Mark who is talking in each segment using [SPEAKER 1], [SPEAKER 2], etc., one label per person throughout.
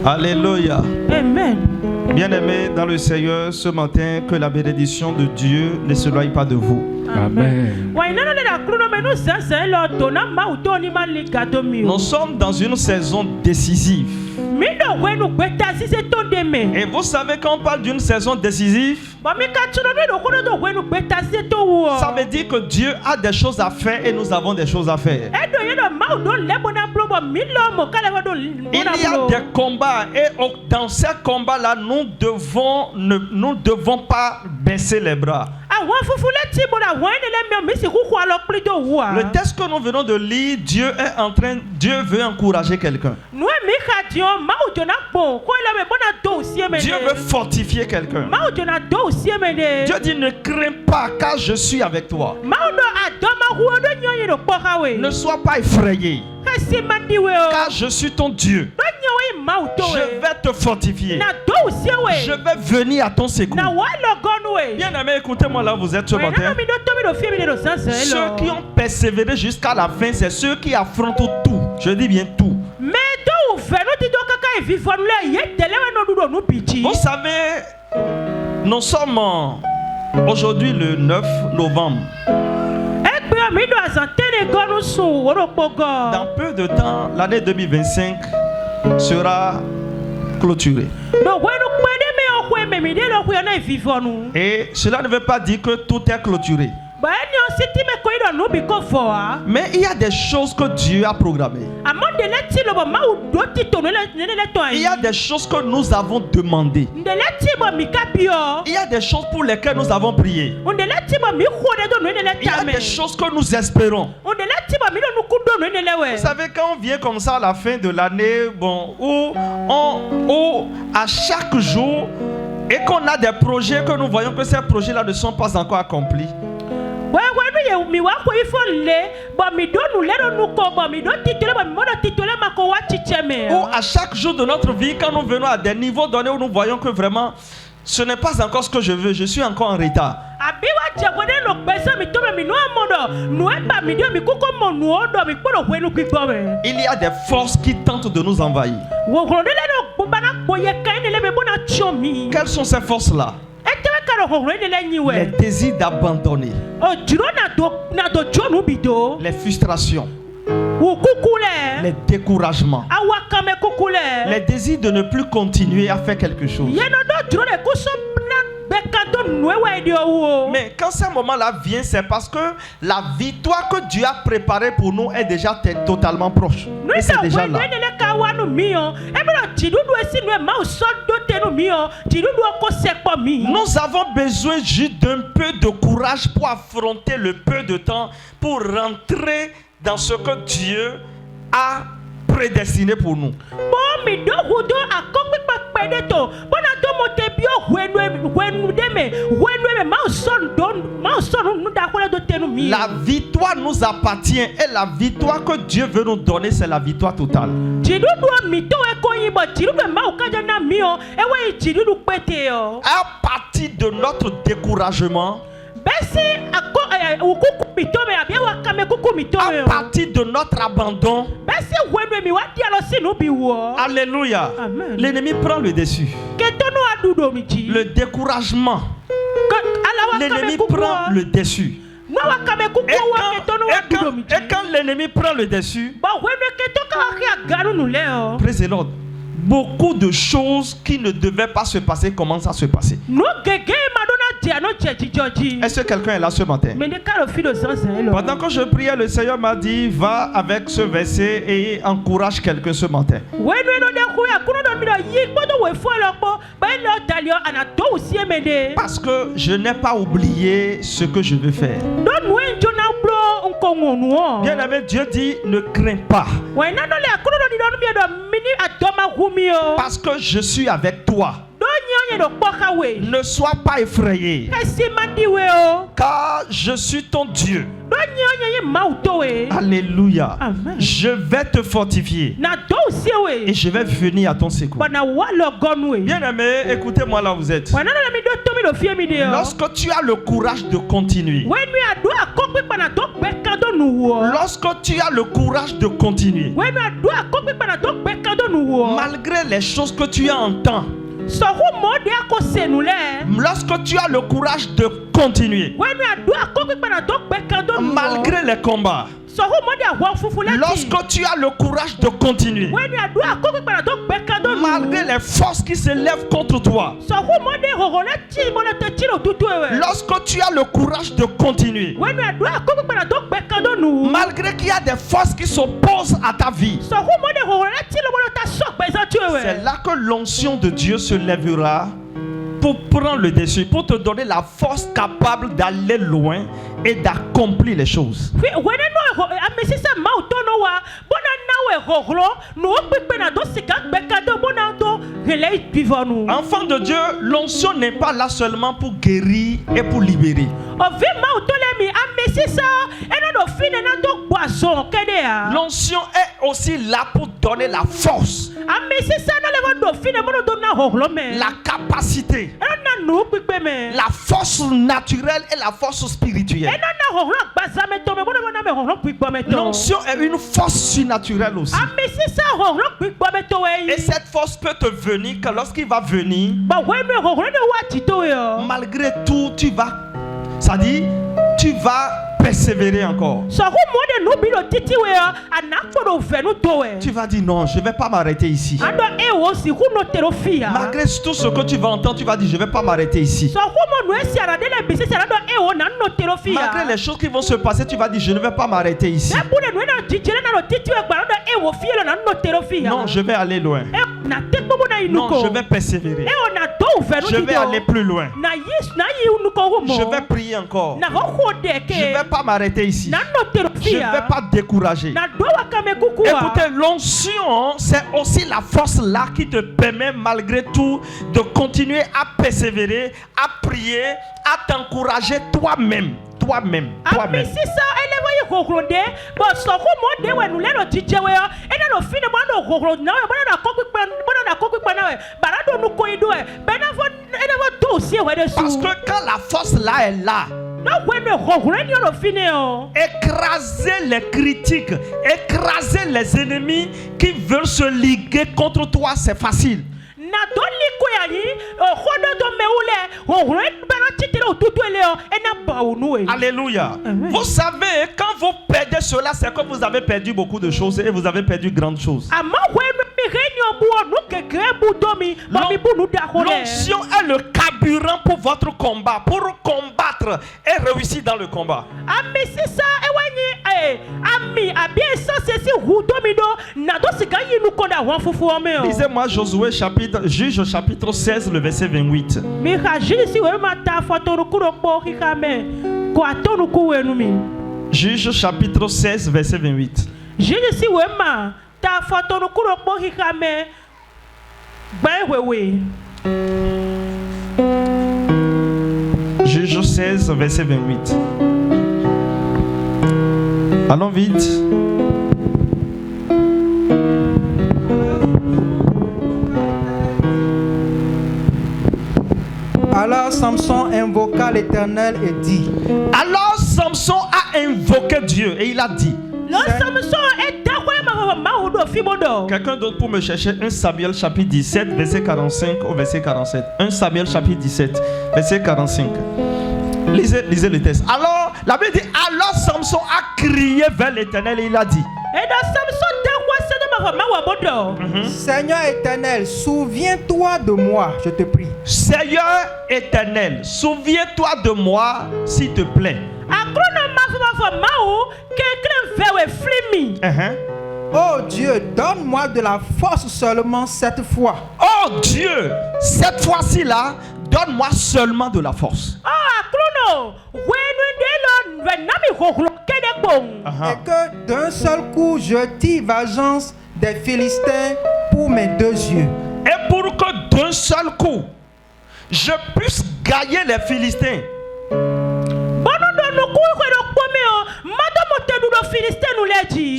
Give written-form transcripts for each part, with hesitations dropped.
[SPEAKER 1] Alléluia.
[SPEAKER 2] Amen.
[SPEAKER 1] Bien-aimés dans le Seigneur, ce matin, que la bénédiction de Dieu ne s'éloigne pas de vous.
[SPEAKER 3] Amen.
[SPEAKER 1] Nous sommes dans une saison décisive. Et vous savez, quand on parle d'une saison décisive, ça veut dire que Dieu a des choses à faire et nous avons des choses à faire. Il y a des combats et dans ces combats-là, nous ne devons pas baisser les bras. Le texte que nous venons de lire, Dieu veut encourager quelqu'un. Dieu veut fortifier quelqu'un. Dieu dit: ne crains pas, car je suis avec toi. Ne sois pas effrayé, car je suis ton Dieu. Je vais te fortifier. Je vais venir à ton secours. Bien-aimés, écoutez-moi là, vous êtes ce matin. Ceux qui ont persévéré jusqu'à la fin, c'est ceux qui affrontent tout. Je dis bien tout. Vous savez, nous sommes aujourd'hui le 9 novembre. Dans peu de temps, l'année 2025 sera clôturée. Et cela ne veut pas dire que tout est clôturé. Mais il y a des choses que Dieu a programmées. Il y a des choses que nous avons demandées. Il y a des choses pour lesquelles nous avons prié. Il y a des choses que nous espérons. Vous savez, quand on vient comme ça à la fin de l'année, où à chaque jour, et qu'on a des projets que nous voyons que ces projets-là ne sont pas encore accomplis. Ou à chaque jour de notre vie, quand nous venons à des niveaux donnés où nous voyons que vraiment ce n'est pas encore ce que je veux, je suis encore en retard. Il y a des forces qui tentent de nous envahir. Quelles sont ces forces-là? Les désirs d'abandonner, les frustrations, les découragements, les désirs de ne plus continuer à faire quelque chose. Mais quand ce moment-là vient, c'est parce que la victoire que Dieu a préparée pour nous est déjà totalement proche. Et c'est déjà là. Nous avons besoin juste d'un peu de courage pour affronter le peu de temps, pour rentrer dans ce que Dieu a prédestiné pour nous. La victoire nous appartient et la victoire que Dieu veut nous donner, c'est la victoire totale. À partir de notre découragement, à partir de notre abandon, alléluia, l'ennemi prend le dessus. Le découragement, l'ennemi prend le dessus. Et quand l'ennemi prend le dessus, praise the Lord, beaucoup de choses qui ne devaient pas se passer commencent à se passer. Est-ce que quelqu'un est là ce matin? Pendant que je priais, le Seigneur m'a dit: va avec ce verset et encourage quelqu'un ce matin. Parce que je n'ai pas oublié ce que je veux faire. Bien aimé, Dieu dit: ne crains pas, parce que je suis avec toi. Ne sois pas effrayé, car je suis ton Dieu. Alléluia. Amen. Je vais te fortifier. Et je vais venir à ton secours. Bien-aimé, écoutez-moi là où vous êtes. Lorsque tu as le courage de continuer. Lorsque tu as le courage de continuer. Malgré les choses que tu entends. Lorsque tu as le courage de continuer. Malgré les combats. Lorsque tu as le courage de continuer. Malgré les forces qui se lèvent contre toi. Lorsque tu as le courage de continuer. Malgré qu'il y a des forces qui s'opposent à ta vie. C'est là que l'onction de Dieu se lèvera pour prendre le dessus, pour te donner la force capable d'aller loin et d'accomplir les choses. Enfant de Dieu, l'onction n'est pas là seulement pour guérir et pour libérer. L'onction est aussi là pour donner la force, la capacité, la force naturelle et la force spirituelle. L'onction est une force surnaturelle aussi. Et cette force peut te venir que lorsqu'il va venir, malgré tout, tu vas persévérer encore. Tu vas dire non, je ne vais pas m'arrêter ici. Malgré tout ce que tu vas entendre, tu vas dire je ne vais pas m'arrêter ici. Malgré les choses qui vont se passer, tu vas dire je ne vais pas m'arrêter ici. Non, je vais aller loin. Non, je vais persévérer. Je vais aller plus loin. Je vais prier encore. Je ne vais pas m'arrêter ici. Je ne vais pas décourager. Écoutez, l'onction, c'est aussi la force là qui te permet malgré tout de continuer à persévérer, à prier, à t'encourager toi-même. Toi-même. Parce que quand la force là est là, écraser les critiques, écraser les ennemis qui veulent se liguer contre toi, c'est facile. Alléluia. Vous savez, quand vous perdez cela, c'est que vous avez perdu beaucoup de choses et vous avez perdu grandes choses. L'onction est le carburant pour votre combat, pour combattre et réussir dans le combat. Lisez-moi Josué Juge chapitre 16, le verset 28. Juge chapitre 16, verset 28. Juge 16, verset 28. Allons vite.
[SPEAKER 2] Alors Samson invoqua l'Éternel et dit.
[SPEAKER 1] Alors Samson a invoqué Dieu et il a dit. Quelqu'un d'autre pour me chercher 1 Samuel chapitre 17 verset 45 au verset 47. 1 Samuel chapitre 17 verset 45. Lisez le texte. Alors la Bible dit, alors Samson a crié vers l'Éternel et il a dit.
[SPEAKER 2] Seigneur éternel, souviens-toi de moi, je te prie.
[SPEAKER 1] Seigneur éternel, souviens-toi de moi, s'il te plaît.
[SPEAKER 2] Oh Dieu, donne-moi de la force seulement cette fois.
[SPEAKER 1] Oh Dieu, cette fois-ci là, donne-moi seulement de la force.
[SPEAKER 2] Et que d'un seul coup je tire vengeance des Philistins pour mes deux yeux.
[SPEAKER 1] Et pour que d'un seul coup je puisse gagner les Philistins.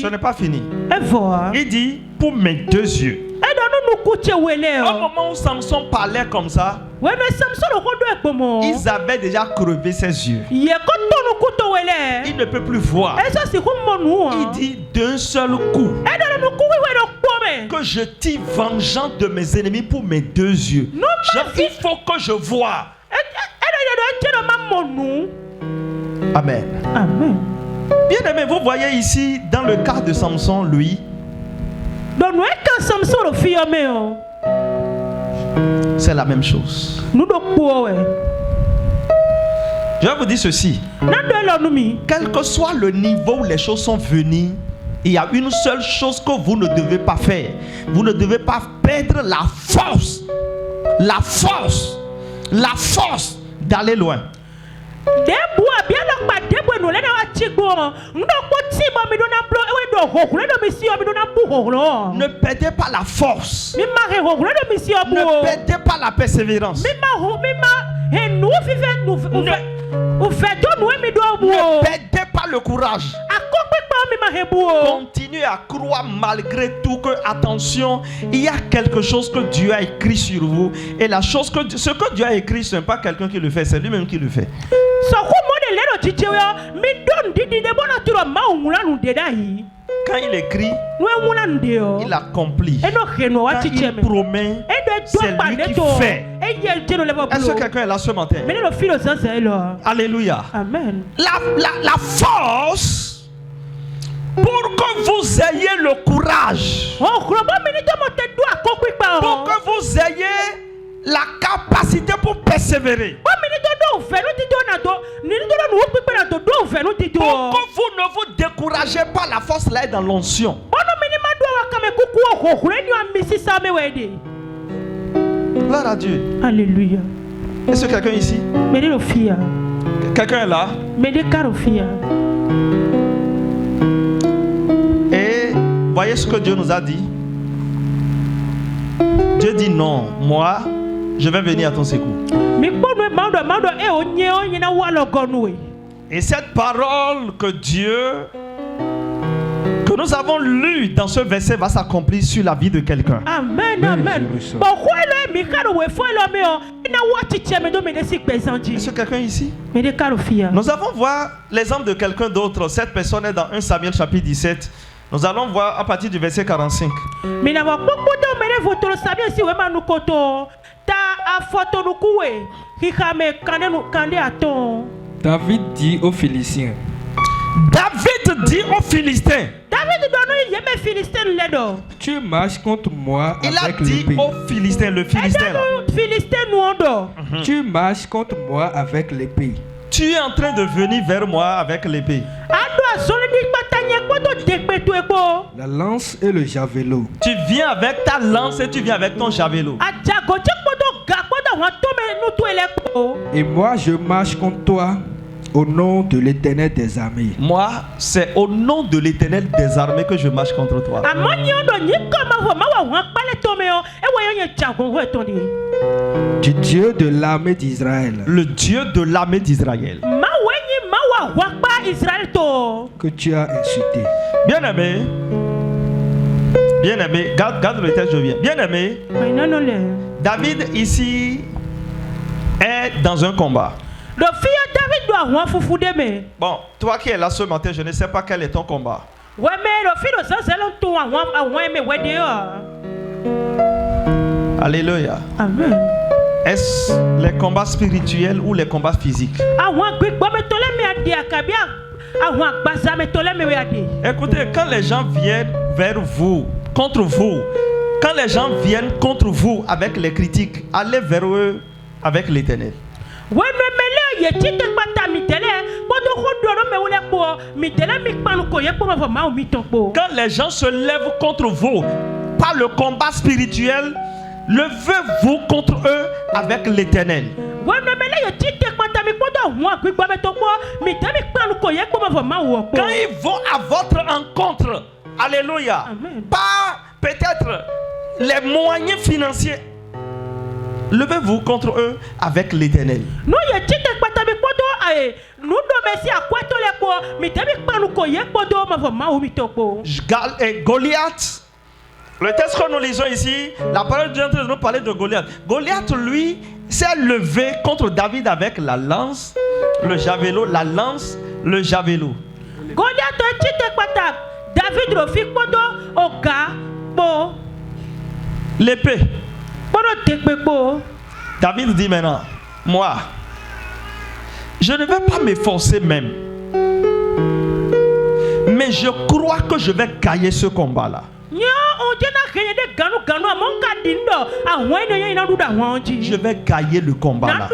[SPEAKER 1] Ce n'est pas fini. Il dit pour mes deux yeux. Au moment où Samson parlait comme ça, ils avaient déjà crevé ses yeux. Il ne peut plus voir. Il dit d'un seul coup que je tire vengeance de mes ennemis pour mes deux yeux. Il faut que je voie. Amen.
[SPEAKER 3] Amen.
[SPEAKER 1] Bien aimé, vous voyez ici dans le cas de Samson, lui, c'est la même chose. Je vais vous dire ceci. Quel que soit le niveau où les choses sont venues, il y a une seule chose que vous ne devez pas faire. Vous ne devez pas perdre la force. La force. La force d'aller loin. Ne perdez pas la force. Ne perdez pas la persévérance. Ne perdez pas le courage. Continuez à croire malgré tout que, attention, il y a quelque chose que Dieu a écrit sur vous. Et la chose ce que Dieu a écrit, ce n'est pas quelqu'un qui le fait, c'est lui-même qui le fait. Quand il écrit, il accomplit. Quand il promet, c'est lui qui fait. Est-ce que quelqu'un est là ce matin? Alléluia.
[SPEAKER 3] Amen.
[SPEAKER 1] La force pour que vous ayez le courage, pour que vous ayez la capacité pour persévérer, pour que vous ne vous découragez pas, la force là est dans l'onction. Gloire à Dieu.
[SPEAKER 3] Alléluia.
[SPEAKER 1] Est-ce que quelqu'un ici? Quelqu'un est là? Et voyez ce que Dieu nous a dit. Dieu dit non, moi je vais venir à ton secours. Et cette parole que nous avons lue dans ce verset va s'accomplir sur la vie de quelqu'un.
[SPEAKER 3] Amen, amen.
[SPEAKER 1] Est-ce que quelqu'un ici? Nous allons voir l'exemple de quelqu'un d'autre. Cette personne est dans 1 Samuel chapitre 17. Nous allons voir à partir du verset 45.
[SPEAKER 4] David dit aux Philistins. Tu marches contre moi avec l'épée.
[SPEAKER 1] Il a dit aux Philistins, le Philistin là.
[SPEAKER 4] Tu marches contre moi avec l'épée.
[SPEAKER 1] Tu es en train de venir vers moi avec l'épée.
[SPEAKER 4] La lance et le javelot.
[SPEAKER 1] Tu viens avec ta lance et tu viens avec ton javelot.
[SPEAKER 4] Et moi je marche contre toi au nom de l'Éternel des armées.
[SPEAKER 1] Moi, c'est au nom de l'Éternel des armées que je marche contre toi.
[SPEAKER 4] Du Dieu de l'armée d'Israël.
[SPEAKER 1] Le Dieu de l'armée d'Israël.
[SPEAKER 4] Que tu as insulté.
[SPEAKER 1] Bien-aimé, garde le texte, je viens. Bien-aimé, David ici est dans un combat. Bon, toi qui es là ce matin, je ne sais pas quel est ton combat. Alléluia.
[SPEAKER 3] Amen.
[SPEAKER 1] Est-ce les combats spirituels ou les combats physiques? Écoutez, quand les gens viennent vers vous, contre vous, quand les gens viennent contre vous avec les critiques, allez vers eux avec l'Éternel. Quand les gens se lèvent contre vous par le combat spirituel, levez-vous contre eux avec l'Éternel. Quand ils vont à votre rencontre, alléluia, pas peut-être les moyens financiers, levez-vous contre eux avec l'Éternel. Goliath. Le texte que nous lisons ici, la parole de Dieu est en train de nous parler de Goliath. Goliath, lui, s'est levé contre David avec la lance, le javelot, la lance, le javelot.
[SPEAKER 3] Goliath David
[SPEAKER 1] l'épée. David dit maintenant, moi, je ne vais pas m'efforcer même. Mais je crois que je vais gagner ce combat-là. Je vais gagner le combat là.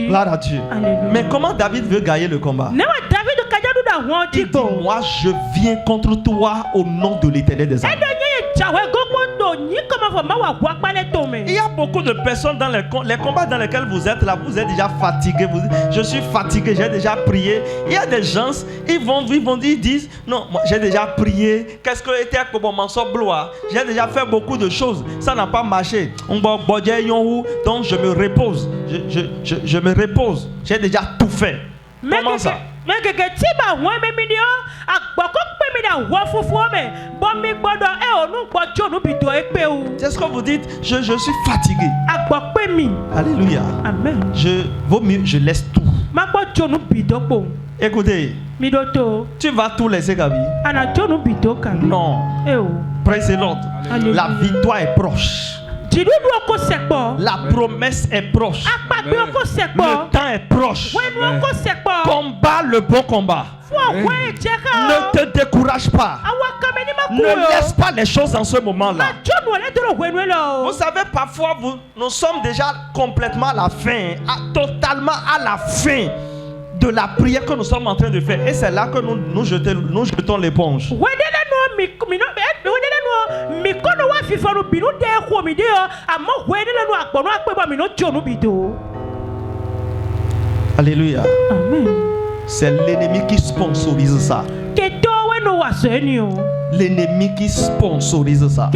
[SPEAKER 1] Gloire à Dieu. Mais comment David veut gagner le combat? Il dit, moi je viens contre toi au nom de l'Éternel des armées. Il y a beaucoup de personnes dans les combats dans lesquels vous êtes là, vous êtes déjà fatigué. Je suis fatigué, j'ai déjà prié. Il y a des gens, ils disent, non, moi j'ai déjà prié. Qu'est-ce que était pour mon blois? J'ai déjà fait beaucoup de choses, ça n'a pas marché. Donc je me repose. Je me repose. J'ai déjà tout fait. Comment ça? C'est ce que vous dites, je suis fatigué. Alléluia.
[SPEAKER 3] Amen.
[SPEAKER 1] Vaut mieux, je laisse tout. Écoutez, tu vas tout laisser, Gabi? Non. Praise the Lord. La victoire est proche. La promesse est proche. Le temps est proche. Combat le bon combat. Ne te décourage pas. Ne laisse pas les choses en ce moment-là. Vous savez, parfois, nous sommes déjà complètement à la fin, totalement à la fin de la prière que nous sommes en train de faire. Et c'est là que nous jetons l'éponge. Alléluia.
[SPEAKER 3] Amen.
[SPEAKER 1] C'est l'ennemi qui sponsorise ça. L'ennemi qui sponsorise ça.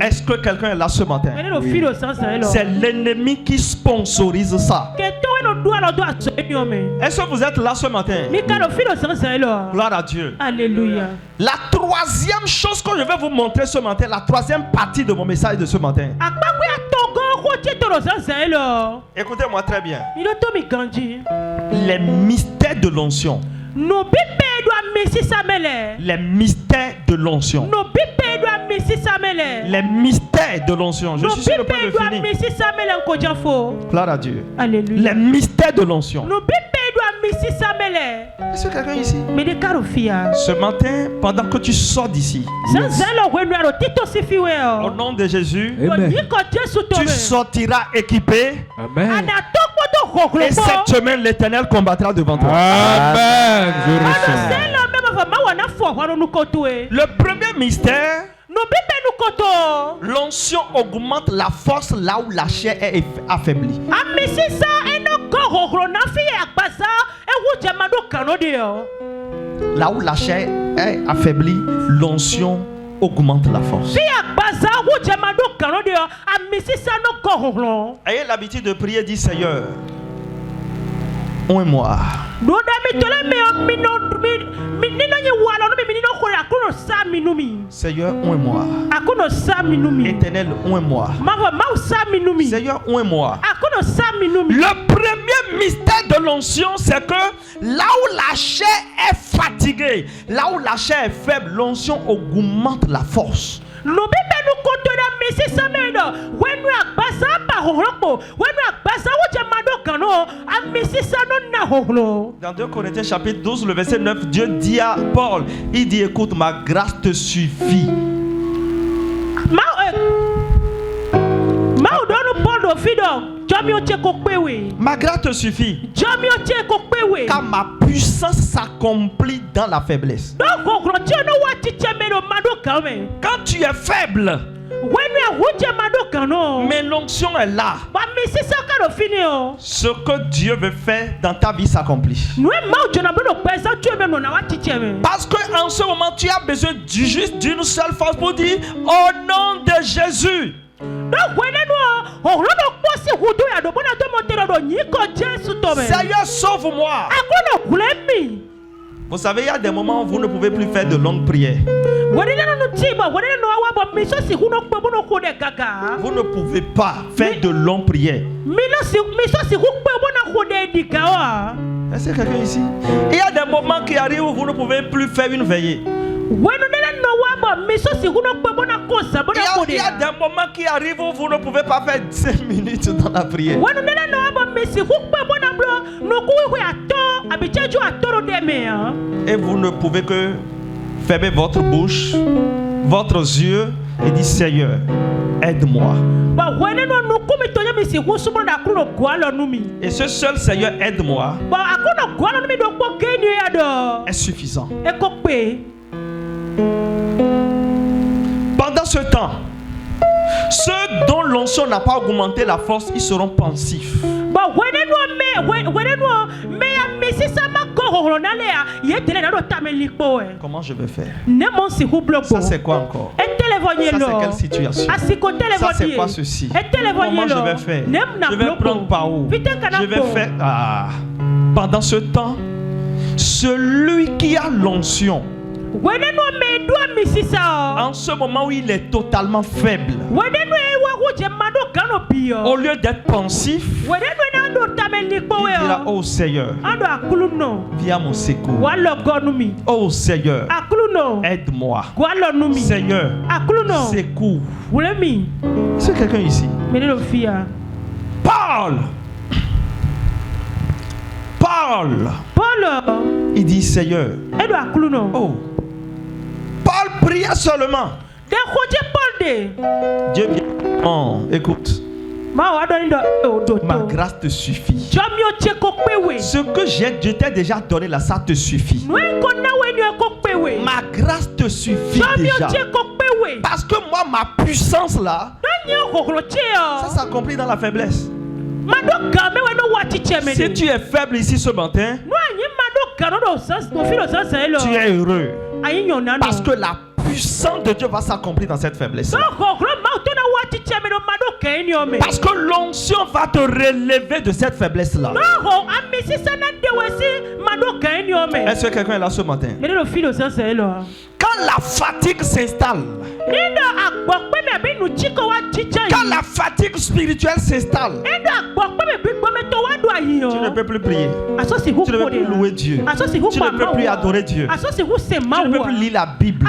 [SPEAKER 1] Est-ce que quelqu'un est là ce matin?
[SPEAKER 3] Oui.
[SPEAKER 1] C'est l'ennemi qui sponsorise ça. Est-ce que vous êtes là ce matin? Gloire à Dieu.
[SPEAKER 3] Alléluia.
[SPEAKER 1] La troisième chose que je vais vous montrer ce matin, la troisième partie de mon message de ce matin. Écoutez-moi très bien. Les mystères de l'onction. Les mystères de l'onction. Les mystères de l'onction. Je suis sur le point de finir. Gloire à Dieu.
[SPEAKER 3] Alléluia.
[SPEAKER 1] Les mystères de l'onction. Est-ce que quelqu'un ici? Ce matin, pendant que tu sors d'ici, au nom de Jésus,
[SPEAKER 4] Amen.
[SPEAKER 1] tu sortiras équipé.
[SPEAKER 4] Amen.
[SPEAKER 1] Et cette semaine, l'Éternel combattra devant toi.
[SPEAKER 4] Amen. Je reçois.
[SPEAKER 1] Le premier mystère, l'onction augmente la force là où la chair est affaiblie. Là où la chair est affaiblie, l'onction augmente la force. Ayez l'habitude de prier, dit Seigneur, onde-moi. Seigneur, onde-moi. Éternel, onde-moi. Seigneur, onde-moi. Le premier mystère de l'onction, c'est que là où la chair est fatiguée, là où la chair est faible, l'onction augmente la force. Dans 2 Corinthiens chapitre 12, le verset 9, Dieu dit à Paul, il dit, écoute, ma grâce te suffit. Ma grâce te suffit, car ma puissance s'accomplit dans la faiblesse. Quand tu es faible, mais l'onction est là. Ce que Dieu veut faire dans ta vie s'accomplit. Parce qu'en ce moment, tu as besoin juste d'une seule force pour dire au nom de Jésus. Seigneur, sauve-moi. Vous savez, il y a des moments où vous ne pouvez plus faire de longues prières. Vous ne pouvez pas faire de longues prières. Est-ce que quelqu'un ici? Il y a des moments qui arrivent où vous ne pouvez plus faire une veillée. Il y a des moments qui arrivent où vous ne pouvez pas faire 5 minutes dans la prière. Et vous ne pouvez que fermer votre bouche, votre yeux et dire Seigneur, aide-moi. Et ce seul Seigneur, aide-moi, est suffisant. Pendant ce temps, ceux dont l'onction n'a pas augmenté la force, ils seront pensifs. Comment je vais faire? Ça c'est quoi encore? Ça c'est quelle situation? Ça c'est quoi ceci? Comment je vais faire? Je vais prendre par où? Je vais faire... Pendant ce temps, celui qui a l'onction, en ce moment où il est totalement faible, au lieu d'être pensif, il dira oh Seigneur, viens à mon secours. Oh Seigneur, aide-moi. Seigneur, secours. C'est quelqu'un ici? Paul, il dit Seigneur, oh, Paul priait seulement. Dieu vient. Oh, écoute. Ma grâce te suffit. Ce que je t'ai déjà donné là, ça te suffit. Ma grâce te suffit déjà. Parce que moi, ma puissance là, ça s'accomplit dans la faiblesse. Si tu es faible ici ce matin, tu es heureux. Parce que la puissance de Dieu va s'accomplir dans cette faiblesse. Parce que l'onction va te relever de cette faiblesse-là. Est-ce que quelqu'un est là ce matin? Quand la fatigue s'installe, quand la fatigue spirituelle s'installe, tu ne peux plus prier. Tu ne peux plus louer Dieu. Tu ne peux plus adorer Dieu. Tu ne peux plus lire la Bible.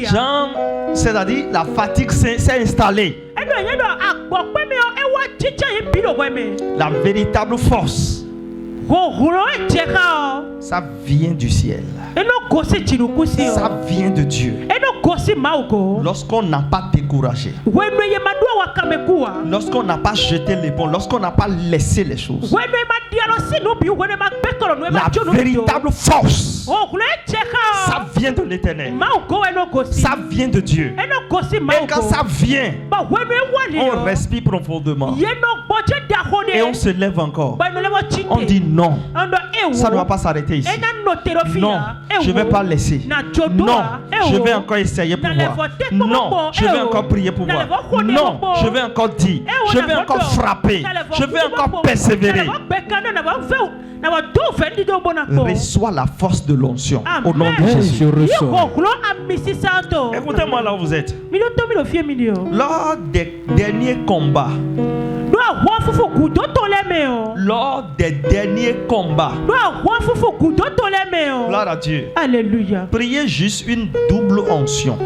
[SPEAKER 1] Jean, c'est-à-dire la fatigue s'est installée. La véritable force, ça vient du ciel. Ça vient de Dieu. Lorsqu'on n'a pas découragé, lorsqu'on n'a pas jeté les bons, lorsqu'on n'a pas laissé les choses, la véritable force, ça vient de l'Éternel. Ça vient de Dieu. Et quand ça vient, on respire profondément et on se lève encore. On dit non, ça ne va pas s'arrêter ici. Non, je ne vais pas laisser. Non, je vais encore essayer pour voir. Non, je vais encore prier pour voir. Non, je vais encore dire. Je vais encore frapper. Je vais encore persévérer. Reçois la force de l'onction au nom de Jésus. Écoutez-moi là où vous êtes. Lors des derniers combats, lors des derniers combats, gloire à Dieu.
[SPEAKER 3] Alléluia.
[SPEAKER 1] Priez juste une double onction.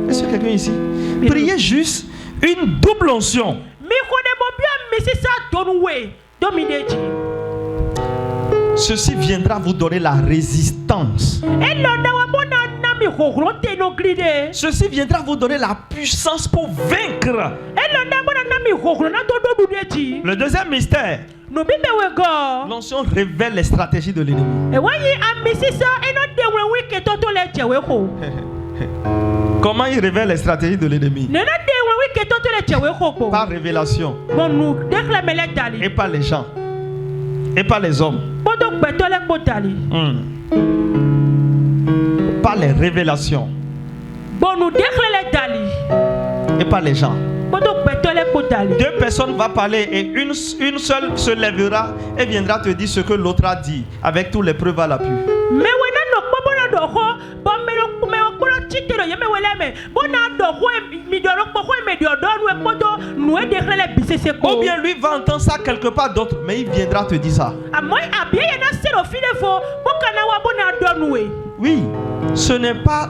[SPEAKER 1] Est-ce que quelqu'un ici? Priez juste une double onction. Ceci viendra vous donner la résistance. Ceci viendra vous donner la puissance pour vaincre. Le deuxième mystère, l'onction révèle les stratégies de l'ennemi. Comment il révèle les stratégies de l'ennemi? Par révélation. Et par les gens. Et par les hommes. Par les révélations. et pas les gens. Deux personnes vont parler et une seule se lèvera et viendra te dire ce que l'autre a dit avec tous les preuves à l'appui. Ou bien lui va entendre ça quelque part d'autre, mais il viendra te dire ça. Oui, ce n'est pas...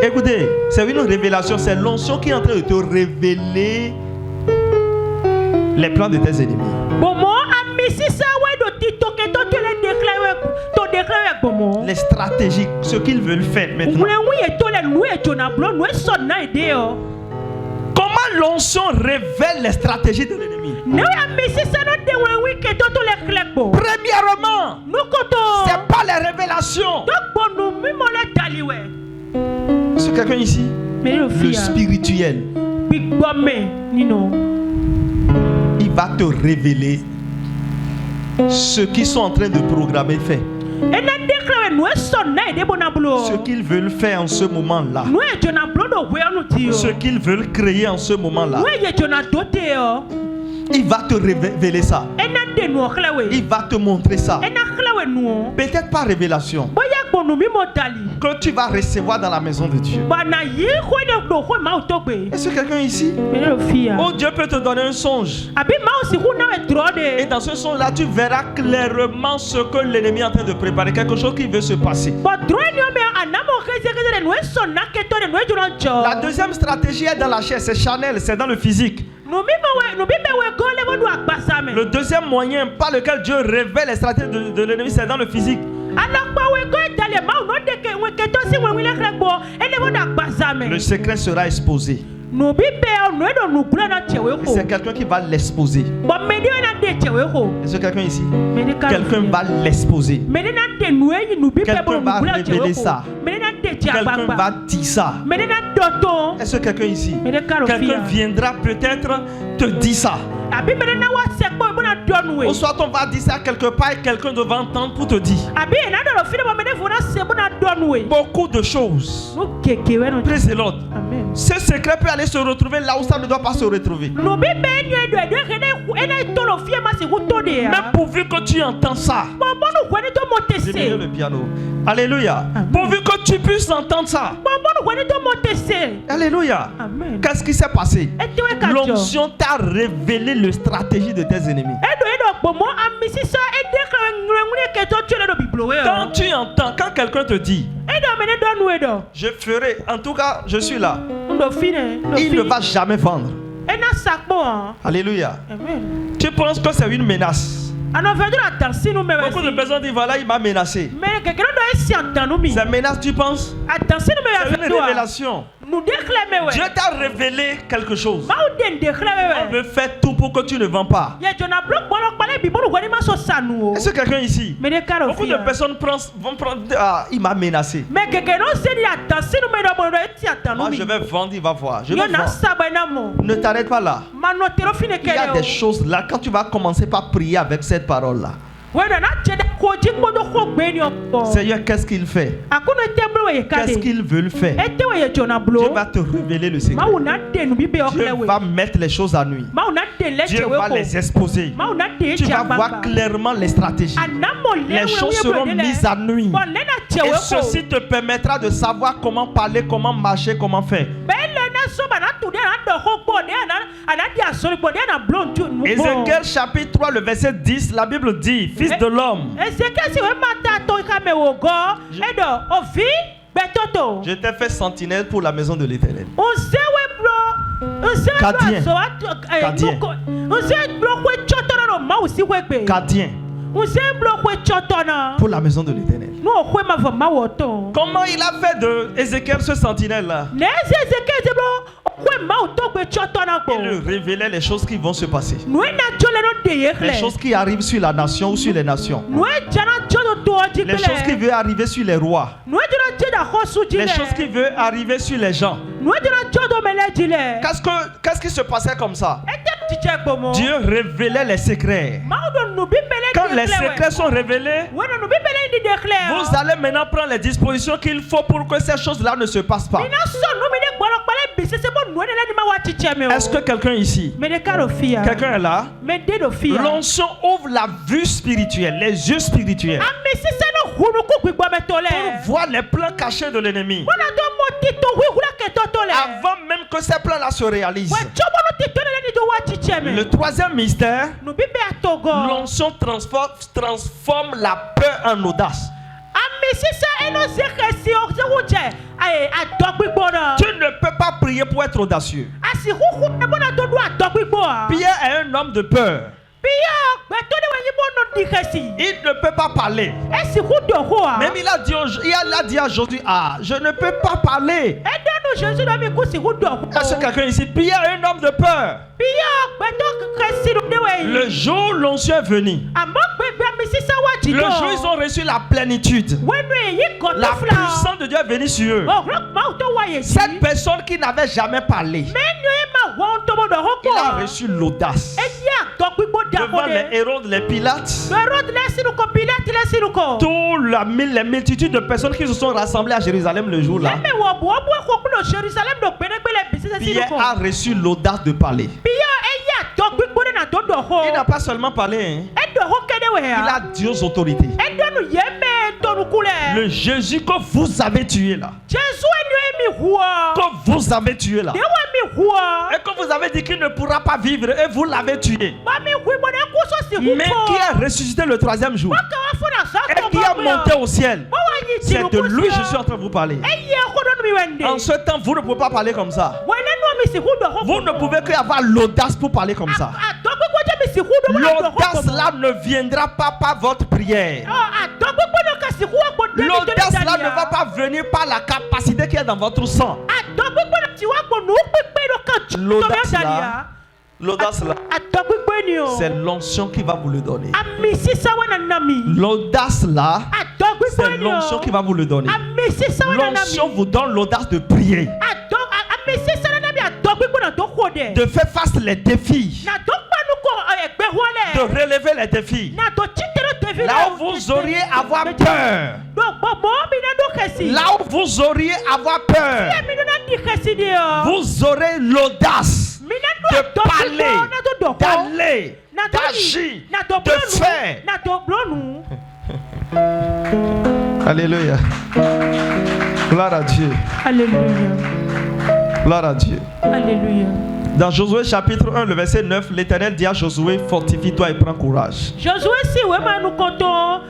[SPEAKER 1] Écoutez, c'est une révélation, c'est l'onction qui est en train de te révéler les plans de tes ennemis. Les stratégies, ce qu'ils veulent faire maintenant. Comment l'onction révèle les stratégies de l'ennemi? Premièrement, c'est pas les révélations. C'est quelqu'un ici? Le spirituel. Il va te révéler ce qu'ils sont en train de programmer faire. Ce qu'ils veulent faire en ce moment-là. Ce qu'ils veulent créer en ce moment-là. Il va te révéler ça. Il va te montrer ça. Peut-être pas révélation que tu vas recevoir dans la maison de Dieu. Est-ce que quelqu'un ici? Oh, Dieu peut te donner un songe. Et dans ce songe-là, tu verras clairement ce que l'ennemi est en train de préparer. Quelque chose qui veut se passer. La deuxième stratégie est dans la chair, c'est charnel, c'est dans le physique. Le deuxième moyen par lequel Dieu révèle les stratégies de l'ennemi, c'est dans le physique. Le secret sera exposé. C'est quelqu'un qui va l'exposer. Est-ce que quelqu'un ici? Quelqu'un va l'exposer. Quelqu'un va révéler ça. Quelqu'un va dire ça. Est-ce que quelqu'un ici? Quelqu'un viendra peut-être te dire ça. Ou soit on va dire ça quelque part et quelqu'un devant entendre pour te dire beaucoup de choses. Praise the Lord. Ce secret peut aller se retrouver là où ça ne doit pas se retrouver. Même pourvu que tu entends ça. J'ai mis le piano. Alléluia. Pourvu que tu puisses entendre ça. Alléluia. Qu'est-ce qui s'est passé? L'onction t'a révélé la stratégie de tes ennemis. Quand tu entends, quand quelqu'un te dit je ferai, en tout cas je suis là, il ne va jamais vendre. Alléluia. Tu penses que c'est une menace? Beaucoup de personnes disent voilà, il m'a menacé. C'est menace, tu penses? C'est une révélation. Dieu t'a révélé quelque chose. On veut faire tout pour que tu ne vends pas. Est-ce que quelqu'un ici? Beaucoup de personnes vont prendre il m'a menacé. Moi je vais vendre, il va voir. Je vais vendre. Ne t'arrête pas là. Il y a des choses là. Quand tu vas commencer par prier avec cette parole là, Seigneur, qu'est-ce qu'il fait? Qu'est-ce qu'il veut faire? Dieu va te révéler le secret. Dieu va mettre les choses à nuit. Dieu va les exposer. Tu vas voir clairement les stratégies. Les choses seront mises à nuit. Et ceci te permettra de savoir comment parler, comment marcher, comment faire. Ézéchiel chapitre 3, le verset 10, la Bible dit, fils de l'homme, je t'ai fait sentinelle pour la maison de l'Éternel. Gardien. Gardien. Pour la maison de l'Éternel. Comment il a fait de Ézéchiel ce sentinelle là? Il lui révélait les choses qui vont se passer. Les choses qui arrivent sur la nation ou sur les nations. Les choses qui veulent arriver sur les rois. Les choses qui veulent arriver sur les gens. Qu'est-ce qui se passait comme ça? Dieu révélait les secrets. Quand les secrets sont révélés, vous allez maintenant prendre les dispositions qu'il faut pour que ces choses-là ne se passent pas. Est-ce que quelqu'un ici? Quelqu'un est là? L'onction ouvre la vue spirituelle, les yeux spirituels, pour voir les plans cachés de l'ennemi avant même que ces plans-là se réalisent. Le troisième mystère, l'onction transforme la peur en audace. Tu ne peux pas prier pour être audacieux. Pierre est un homme de peur. Il ne peut pas parler. Même il a dit aujourd'hui, je ne peux pas parler. Est-ce que quelqu'un ici? Pierre est un homme de peur. Le jour où l'onction est venu, le jour où ils ont reçu la plénitude, la puissance de Dieu est venue sur eux. Cette personne qui n'avait jamais parlé, il a reçu l'audace devant les Hérodes, les Pilates, les multitudes de personnes qui se sont rassemblées à Jérusalem le jour-là. Pierre a reçu l'audace de parler. Il n'a pas seulement parlé, il a dit aux autorités, le Jésus que vous avez tué là, que vous avez tué là, et que vous avez dit qu'il ne pourra pas vivre, et vous l'avez tué, mais qui a ressuscité le troisième jour et qui a monté au ciel, c'est de lui que je suis en train de vous parler. En ce temps, vous ne pouvez pas parler comme ça. Vous ne pouvez qu'avoir l'audace pour parler comme ça. L'audace là ne viendra pas par votre prière. L'audace là ne va pas venir par la capacité qui est dans votre sang. L'audace là, c'est l'onction qui va vous le donner. L'audace là, c'est l'onction qui va vous le donner. L'onction vous donne l'audace de prier, de faire face les défis, de relever les défis. Là où vous auriez avoir peur, là où vous auriez avoir peur, vous aurez l'audace de parler, d'aller, d'agir, de faire. Alléluia. Gloire à Dieu.
[SPEAKER 3] Alléluia.
[SPEAKER 1] Gloire à Dieu.
[SPEAKER 3] Alléluia.
[SPEAKER 1] Dans Josué chapitre 1, le verset 9, l'Éternel dit à Josué, fortifie-toi et prends courage.
[SPEAKER 3] Josué si nous comptons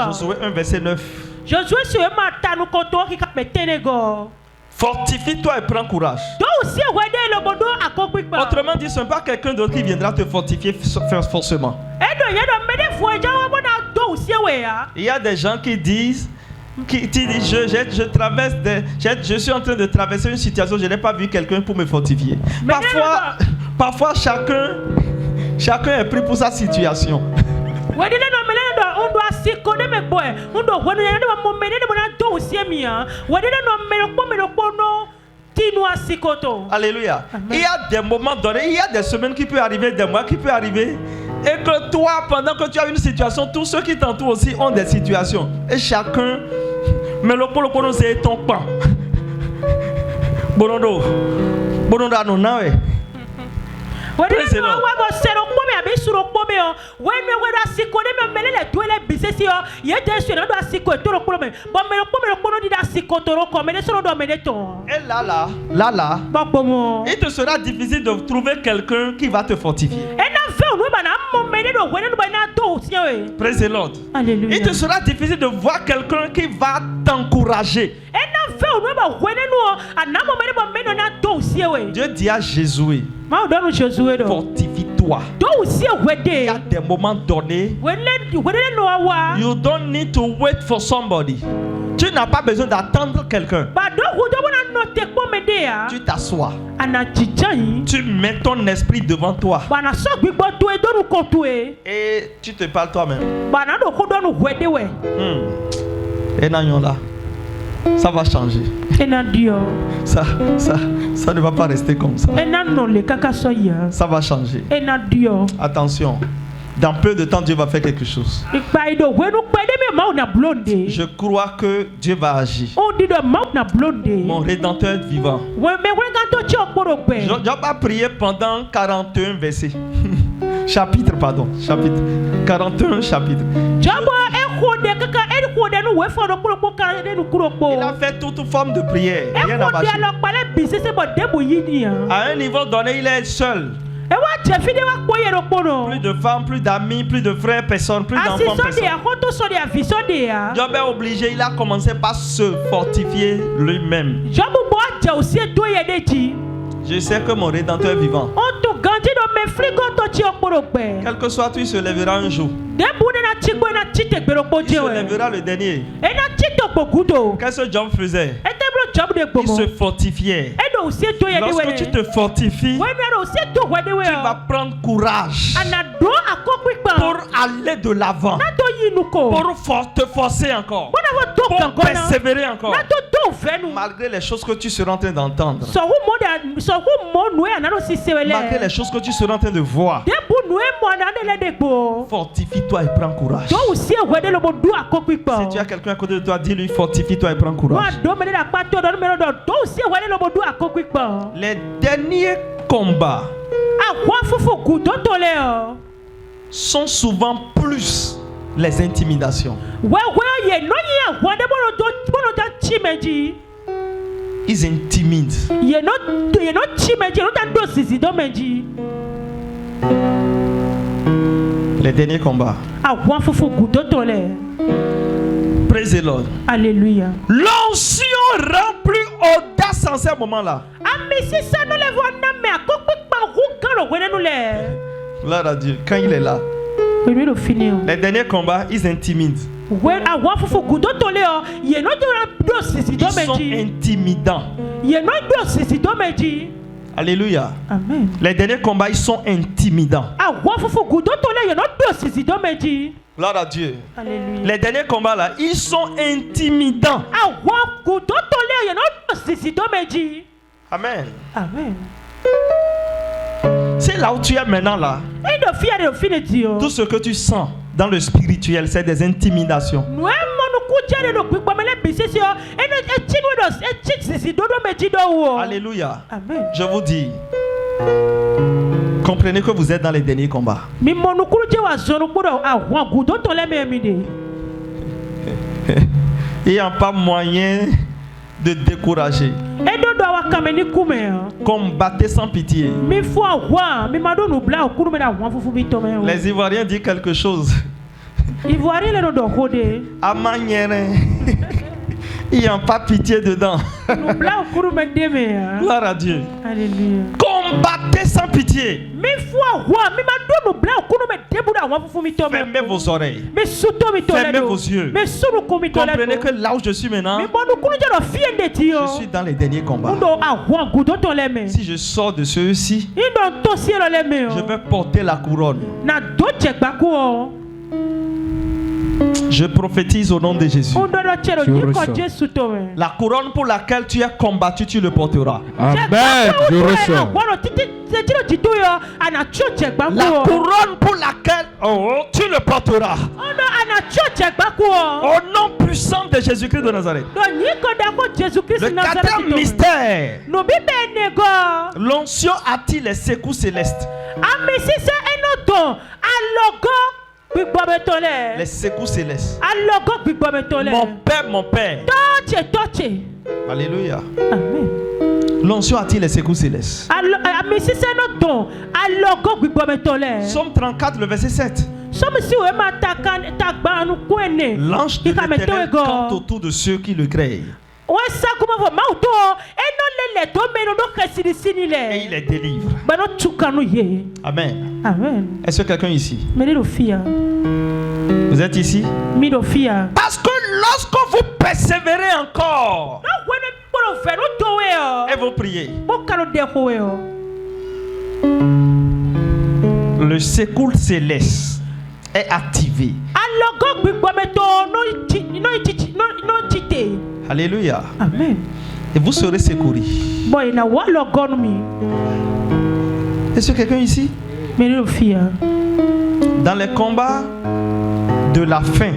[SPEAKER 3] Josué
[SPEAKER 1] 1, verset 9.
[SPEAKER 3] Josué si nous comptons
[SPEAKER 1] fortifie-toi et prends courage. Autrement dit, ce n'est pas quelqu'un d'autre qui viendra te fortifier forcément. Il y a des gens qui disent, je suis en train de traverser une situation, je n'ai pas vu quelqu'un pour me fortifier. Parfois chacun est pris pour sa situation. Alléluia. Il y a des moments donnés, il y a des semaines qui peuvent arriver, des mois qui peuvent arriver, et que toi, pendant que tu as une situation, tous ceux qui t'entourent aussi ont des situations. Et chacun, mais le polo c'est ton pain. Bonondo anonawe. Et là, il te sera difficile de trouver quelqu'un qui va te fortifier. Praise the Lord.
[SPEAKER 3] Alléluia.
[SPEAKER 1] Il te sera difficile de voir quelqu'un qui va t'encourager. Dieu dit à Jésus, fortifie-toi. Il y a des moments donnés, you don't need to wait for somebody. Tu n'as pas besoin d'attendre quelqu'un. Tu t'assois. Tu mets ton esprit devant toi. Et tu te parles toi-même. Et là, ça va changer. Ça ne va pas rester comme ça. Ça va changer. Attention. Dans peu de temps, Dieu va faire quelque chose. Je crois que Dieu va agir. Mon Rédempteur est vivant. Job a prié pendant 41 versets. Chapitre. 41 chapitres. Il a fait toute forme de prière. Rien n'a marché. À un niveau donné, il est seul. Plus de femmes, plus d'amis, plus de frères, personne, plus d'enfants, personne. Job est obligé, il a commencé par se fortifier lui-même. Je sais que mon Rédempteur est vivant. Quel que soit, il se lèvera un jour. Il se lèvera le dernier. Qu'est-ce que Job faisait? Il se fortifiait. Lorsque tu te fortifies, tu vas prendre courage pour aller de l'avant, pour te forcer encore, pour persévérer encore, malgré les choses que tu seras en train d'entendre, malgré les choses que tu seras en train de voir. Fortifie-toi et prends courage. Si tu as quelqu'un à côté de toi, dis-lui fortifie-toi et prends courage. Les derniers combats sont souvent plus les intimidations. Ils intimident. Les derniers combats. Praise the Lord.
[SPEAKER 3] Alléluia.
[SPEAKER 1] L'onction rend plus audace en ces moments-là. Gloire à Dieu. Quand il est là, les derniers combats, ils intimident. Ils sont intimidants. Alléluia.
[SPEAKER 3] Amen.
[SPEAKER 1] Les derniers combats, ils sont intimidants. Gloire à Dieu.
[SPEAKER 3] Alléluia.
[SPEAKER 1] Les derniers combats là, ils sont intimidants. Amen.
[SPEAKER 3] Amen.
[SPEAKER 1] C'est là où tu es maintenant là. Tout ce que tu sens dans le spirituel, c'est des intimidations. Alléluia.
[SPEAKER 3] Amen.
[SPEAKER 1] Je vous dis, comprenez que vous êtes dans les derniers combats. Il n'y a pas moyen de décourager. Combattez sans pitié. Les Ivoiriens disent quelque chose. À manière, il n'y a pas pitié dedans. Gloire à Dieu.
[SPEAKER 3] Alléluia.
[SPEAKER 1] Combattez sans pitié. Fermez vos oreilles. Fermez vos yeux. Comprenez que là où je suis maintenant, je suis dans les derniers combats. Si je sors de ceux-ci, je vais porter la couronne. Je prophétise au nom de Jésus. La couronne pour laquelle tu as combattu, tu le porteras.
[SPEAKER 4] Amen. Je reçois.
[SPEAKER 1] La couronne pour laquelle tu le porteras. Au nom puissant de Jésus-Christ de Nazareth. Le quatrième mystère. L'onction attire les secousses célestes. Les secousses célestes. Mon Père. Alléluia.
[SPEAKER 3] Amen.
[SPEAKER 1] L'onction attire les secousses célestes. Somme 34, le verset 7. L'ange de l'Éternel campe autour de ceux qui le craignent. Et il les délivre. Amen.
[SPEAKER 3] Amen.
[SPEAKER 1] Est-ce que quelqu'un ici? Vous êtes ici? Parce que lorsque vous persévérez encore et vous priez, le secours céleste est activé. Alléluia.
[SPEAKER 3] Amen.
[SPEAKER 1] Et vous serez secouru. Est-ce que quelqu'un ici? Dans les combats de la faim,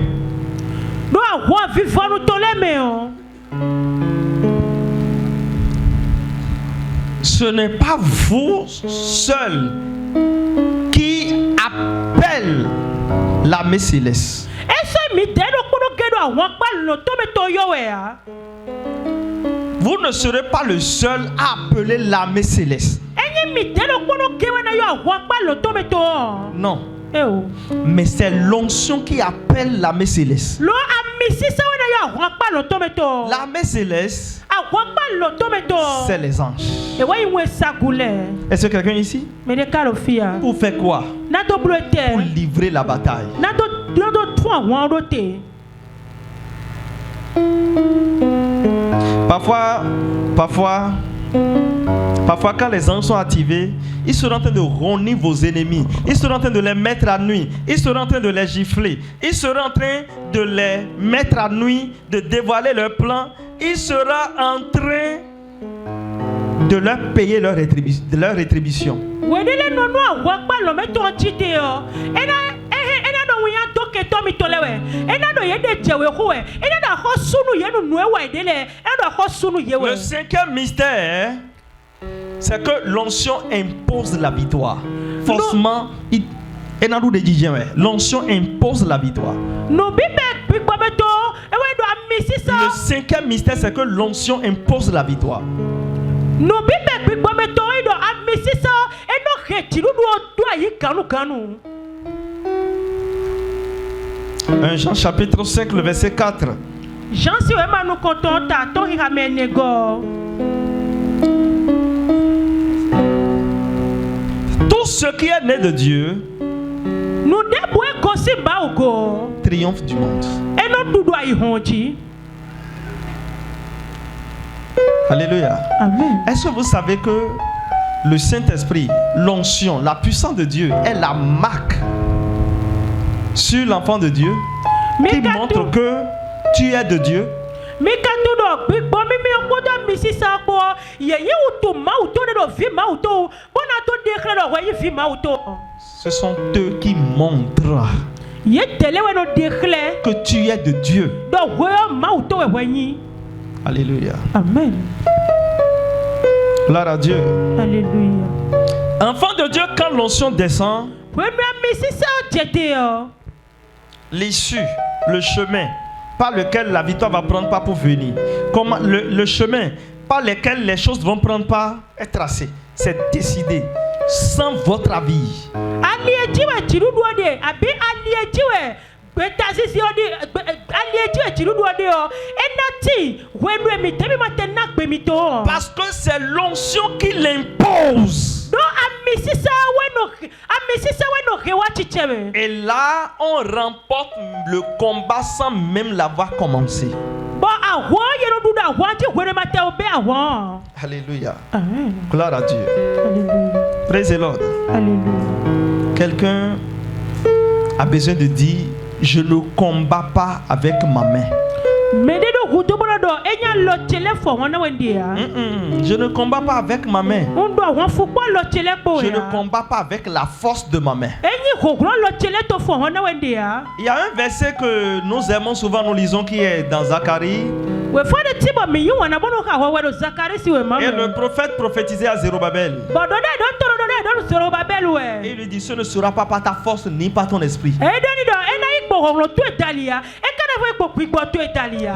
[SPEAKER 1] ce n'est pas vous seul qui appelle l'armée céleste. Vous ne serez pas le seul à appeler l'armée céleste. Non. Mais c'est l'onction qui appelle l'armée céleste. L'armée céleste, c'est les anges. Est-ce que quelqu'un ici? Pour faire quoi? Pour livrer la bataille. Parfois, quand les anges sont activés, ils seront en train de ronner vos ennemis. Ils seront en train de les mettre à nuit. Ils seront en train de les gifler. Ils seront en train de les mettre à nuit, de dévoiler leurs plans. Il sera en train de leur payer leur rétribution. Le cinquième mystère, c'est que l'onction impose la victoire. Forcément, l'onction impose la victoire. Le cinquième mystère, c'est que l'onction impose la victoire. 1 Jean chapitre 5, le verset 4. Tout ce qui est né de Dieu triomphe du monde. Alléluia.
[SPEAKER 3] Amen.
[SPEAKER 1] Est-ce que vous savez que le Saint-Esprit, l'onction, la puissance de Dieu est la marque sur l'enfant de Dieu qui montre que tu es de Dieu? Ce sont eux qui montrent que tu es de Dieu. Alléluia.
[SPEAKER 3] Amen.
[SPEAKER 1] Gloire à Dieu.
[SPEAKER 3] Alléluia.
[SPEAKER 1] Enfant de Dieu, quand l'onction descend, l'issue, le chemin par lequel la victoire va prendre part pour venir, comment le chemin par lequel les choses vont prendre part est tracé. C'est décidé sans votre avis. Parce que c'est l'onction qui l'impose. Et là, on remporte le combat sans même l'avoir commencé. Alléluia.
[SPEAKER 3] Amen.
[SPEAKER 1] Gloire à Dieu.
[SPEAKER 3] Alléluia.
[SPEAKER 1] Praise the Lord.
[SPEAKER 3] Alléluia.
[SPEAKER 1] Quelqu'un a besoin de dire: je ne combats pas avec ma main. Je ne combats pas avec ma main. Je ne combats pas avec la force de ma main. Il y a un verset que nous aimons souvent, nous lisons, qui est dans Zacharie. Et le prophète prophétisait à Zérubabel. Et il lui dit: ce ne sera pas par ta force ni par ton esprit.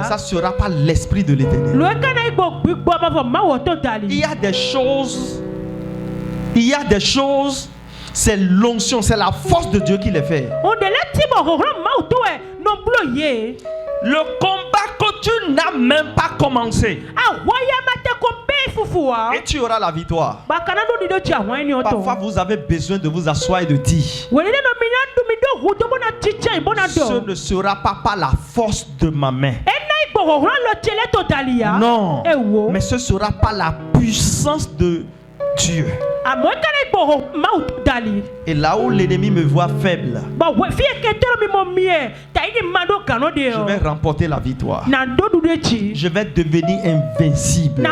[SPEAKER 1] Ça sera pas l'esprit de l'Éternel. Il y a des choses, c'est l'onction, c'est la force de Dieu qui les fait. Le combat que tu n'as même pas commencé, et tu auras la victoire. Parfois vous avez besoin de vous asseoir et de dire: ce ne sera pas par la force de ma main. Non, mais ce sera par la puissance de Dieu. Et là où l'ennemi me voit faible, je vais remporter la victoire. Je vais devenir invincible.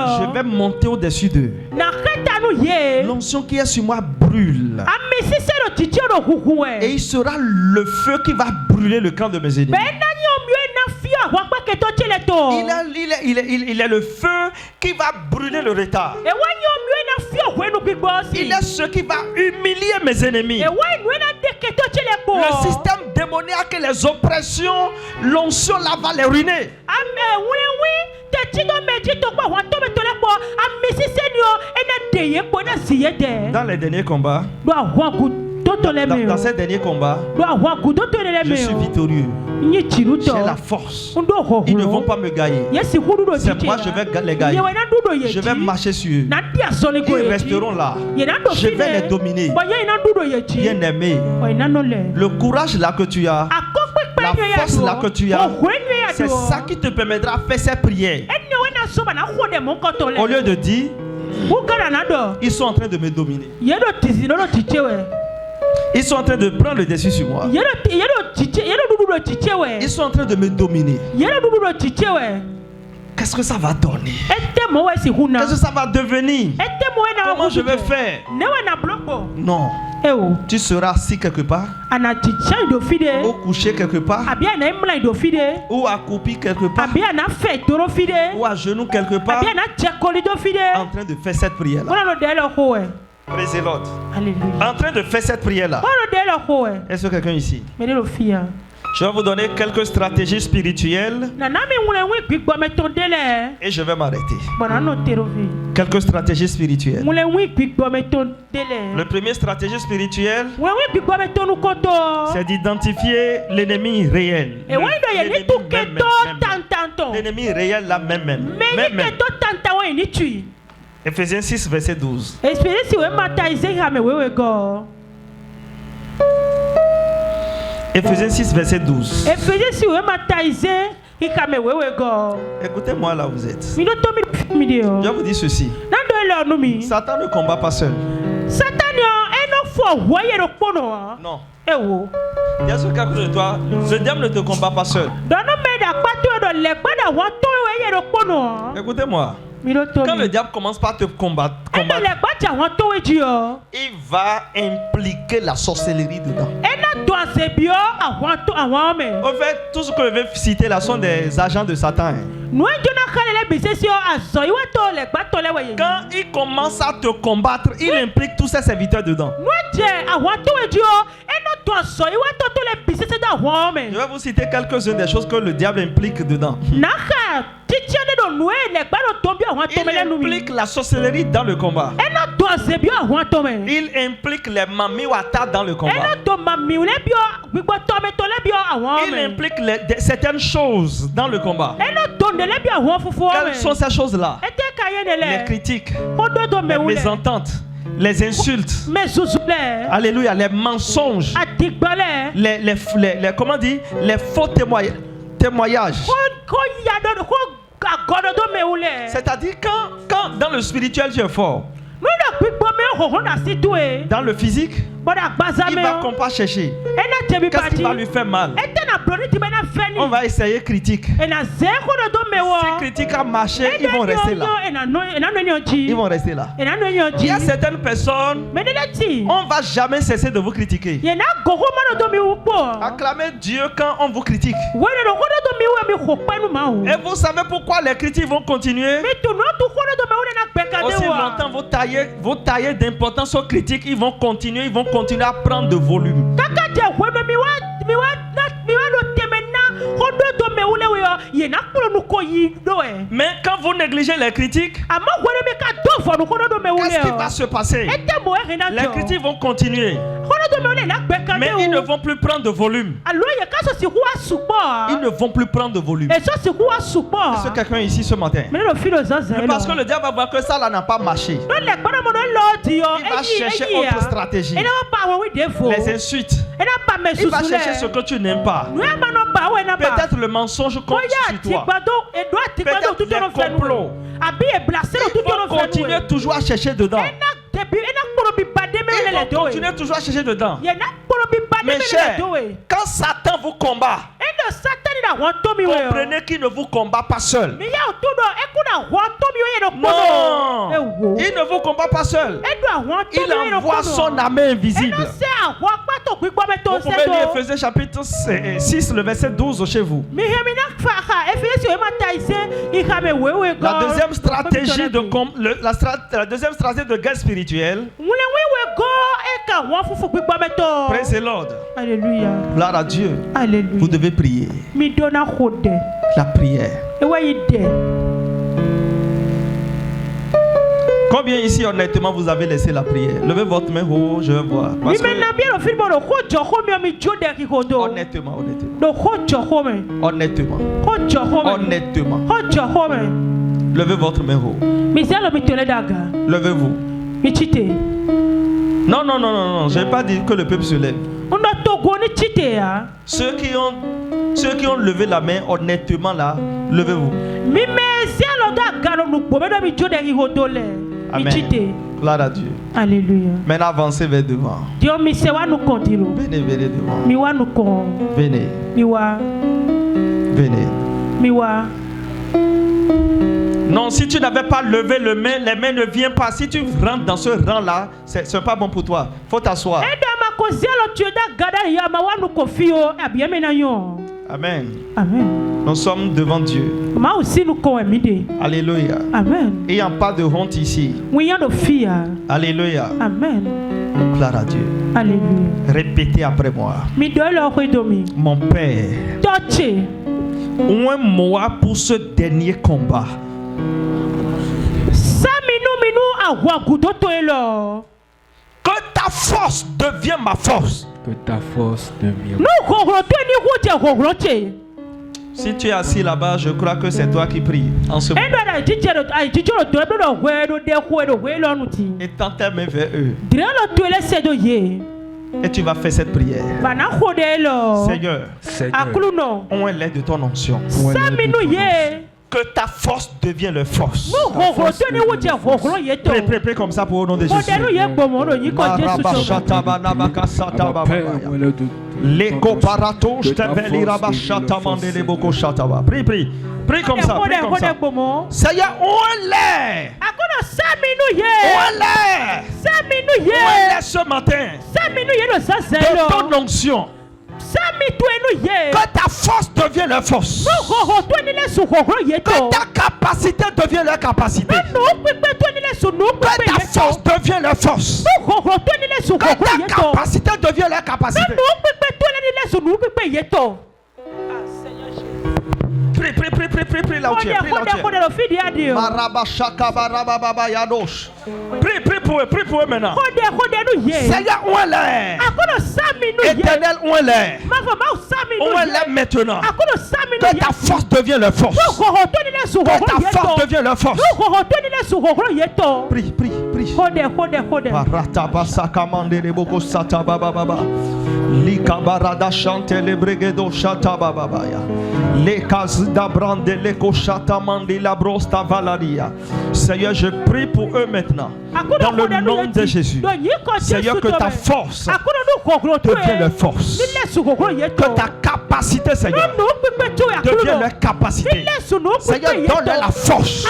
[SPEAKER 1] Je vais monter au-dessus d'eux. L'onction qui est sur moi brûle. Et il sera le feu qui va brûler le camp de mes ennemis. Il est le feu qui va brûler le retard. Il est ce qui va humilier mes ennemis. Le système démoniaque et les oppressions, l'onction là va les ruiner. Dans les derniers combats, dans ces derniers combats, je suis victorieux. J'ai la force. Ils ne vont pas me gagner. C'est moi, je vais les gagner. Je vais marcher sur eux. Ils resteront là. Je vais les dominer. Bien-aimé, le courage là que tu as, la force là que tu as, c'est ça qui te permettra de faire ces prières. Au lieu de dire, ils sont en train de me dominer. Ils sont en train de prendre le dessus sur moi. Ils sont en train de me dominer. Qu'est-ce que ça va donner? Qu'est-ce que ça va devenir? Comment je vais faire? Non. Tu seras assis quelque part, ou couché quelque part, ou accroupi quelque part, ou à genoux quelque part, en train de faire cette prière-là. Praise the Lord. En train de faire cette prière-là. Est-ce que quelqu'un ici? Je vais vous donner quelques stratégies spirituelles et je vais m'arrêter. Quelques stratégies spirituelles. Le premier stratégie spirituelle, c'est d'identifier l'ennemi réel. L'ennemi réel là même. Ephésiens 6, verset 12. Ephésiens 6, verset 12. Écoutez-moi là où vous êtes. Je vais vous dire ceci. Satan ne combat pas seul. Non. Il y a ce cas de toi. Ce diable ne te combat pas seul. Écoutez-moi. Quand le diable commence par te combattre, il va impliquer la sorcellerie dedans. En fait, tout ce que je vais citer là sont des agents de Satan. Quand il commence à te combattre, il implique tous ses serviteurs dedans. Je vais vous citer quelques-unes des choses que le diable implique dedans. Il implique la sorcellerie dans le combat. Il implique les mamiwata dans le combat. Il implique certaines choses dans le combat. Quelles sont ces choses-là? Les critiques, les mésententes, les insultes, alléluia, les mensonges, comment dire, les faux témoignages. C'est-à-dire quand dans le spirituel tu es fort, dans le physique, il va qu'on pas chercher. Qu'est-ce qui va lui faire mal? On va essayer critique. Si critique a marché, ils vont rester là. Ils vont rester là. Il y a certaines personnes, on ne va jamais cesser de vous critiquer. Acclamez Dieu quand on vous critique. Et vous savez pourquoi les critiques vont continuer? Aussi longtemps vous taillez d'importance aux critiques, ils vont continuer à prendre de volume. Mais quand vous négligez les critiques, qu'est-ce qui va se passer? Les critiques vont continuer, mais ils ne vont plus prendre de volume. Ils ne vont plus prendre de volume. Est-ce que quelqu'un ici ce matin? Mais parce que le diable va voir que ça là n'a pas marché, il va chercher autre stratégie. Les insultes. Il va chercher ce que tu n'aimes pas. Peut-être le mensonge contre sur toi. Peut-être les complots. Ils vont continuer toujours à chercher dedans. Ils vont continuer toujours à chercher dedans. Mes chers, quand Satan vous combat, Comprenez qu'il ne vous combat pas seul. Non, il ne vous combat pas seul. Il envoie son armée invisible. Vous pouvez lire Ephésiens chapitre 6, le verset 12 chez vous. La deuxième stratégie de guerre spirituelle. Praise the Lord.
[SPEAKER 3] Alléluia.
[SPEAKER 1] Gloire à Dieu.
[SPEAKER 3] Alléluia.
[SPEAKER 1] Vous devez prier. La prière. Combien ici honnêtement vous avez laissé la prière? Levez votre main haut, je vais voir. Parce que... Honnêtement. Levez votre main haut. Levez-vous. Non, je n'ai pas dit que le peuple se lève. Ceux qui ont levé la main honnêtement là, levez-vous. Amen. Gloire à Dieu.
[SPEAKER 3] Alléluia.
[SPEAKER 1] Maintenant avancez vers devant. Venez devant. Venez. Non, si tu n'avais pas levé les mains ne viennent pas. Si tu rentres dans ce rang-là, ce n'est pas bon pour toi. Il faut t'asseoir. Amen.
[SPEAKER 3] Amen.
[SPEAKER 1] Nous sommes devant Dieu. Alléluia.
[SPEAKER 3] Amen.
[SPEAKER 1] Il n'y a pas de honte ici. Alléluia.
[SPEAKER 3] Amen.
[SPEAKER 1] Gloire à Dieu.
[SPEAKER 3] Alléluia.
[SPEAKER 1] Répétez après moi. Mon Père, ouvre-moi pour ce dernier combat. Que ta force devienne ma force.
[SPEAKER 4] Que ta force devienne.
[SPEAKER 1] Si tu es assis là-bas, je crois que c'est toi qui pries en ce moment. Et tends tes mains vers eux. Et tu vas faire cette prière. Seigneur, ouvre-les de ton onction. Que ta force devienne leur force. Prie comme ça pour au nom de Jésus. Prie comme ça. Seigneur, ouvre-les. Ouvre-les ce matin. De ton onction. Que ta force devienne leur force. Que ta capacité devienne leur capacité. Que ta force devienne leur force. Que ta capacité devienne leur capacité. Prie là où tu es. Prie pour eux maintenant. Seigneur, ouvre-les. Éternel, ouvre-les. Ouvre-les maintenant. Que ta force devienne leur force. Que ta force devienne leur force. Prie. Likabarada chante le bregedo chata babaya. Les cases d'Abrande, les cochata mandi la brosta valaria. Seigneur, je prie pour eux maintenant. Dans le nom de Jésus. Seigneur, que ta force devienne leur force. Que ta capacité, Seigneur, devienne leur capacité. Seigneur, donne-leur la force.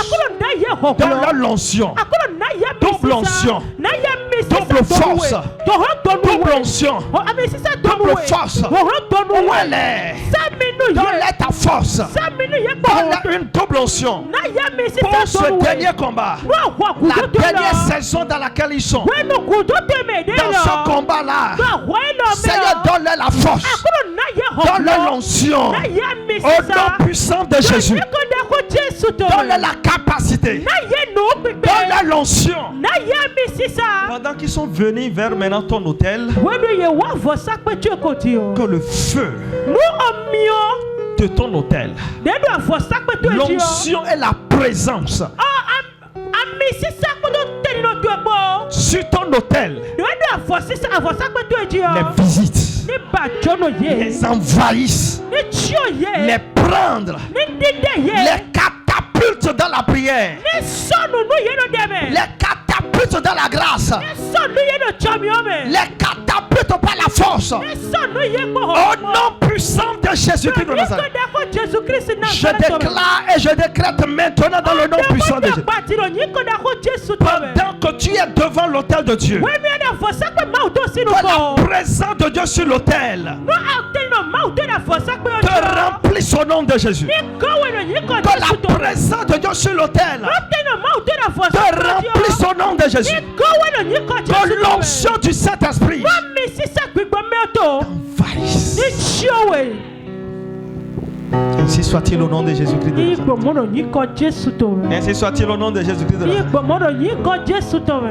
[SPEAKER 1] Donne-leur l'onction. Double onction. Double force. Double onction. Double force. Ouelle. Donne-leur ta force. Donne-leur une double onction. Pour ce dernier combat. La dernière saison dans laquelle ils sont. Dans ce combat-là. Seigneur, donne-leur la force. Donne-leur l'onction. Au nom puissant de Jésus. Donne-leur la capacité. Donne-leur l'onction. Pendant qu'ils sont venus vers maintenant ton hôtel, que le feu de ton hôtel, l'onction et la présence sur ton hôtel, les visites, les envahissent, les prendre, les catapultes dans la prière, les catapultes dans la grâce, les catapultes par la force. Au nom puissant de Jésus-Christ de Nazareth. Je déclare et je décrète maintenant dans le nom puissant de Jésus. Pendant que tu es devant l'autel de Dieu, que la présence de Dieu sur l'autel te remplisse au nom de Jésus. Que la présence de Dieu sur l'autel te remplisse au nom de Jésus. Que l'onction du Saint-Esprit t'envahisse. Ainsi soit-il au nom de Jésus-Christ de Nazareth. Ainsi soit-il au nom de Jésus-Christ de Nazareth.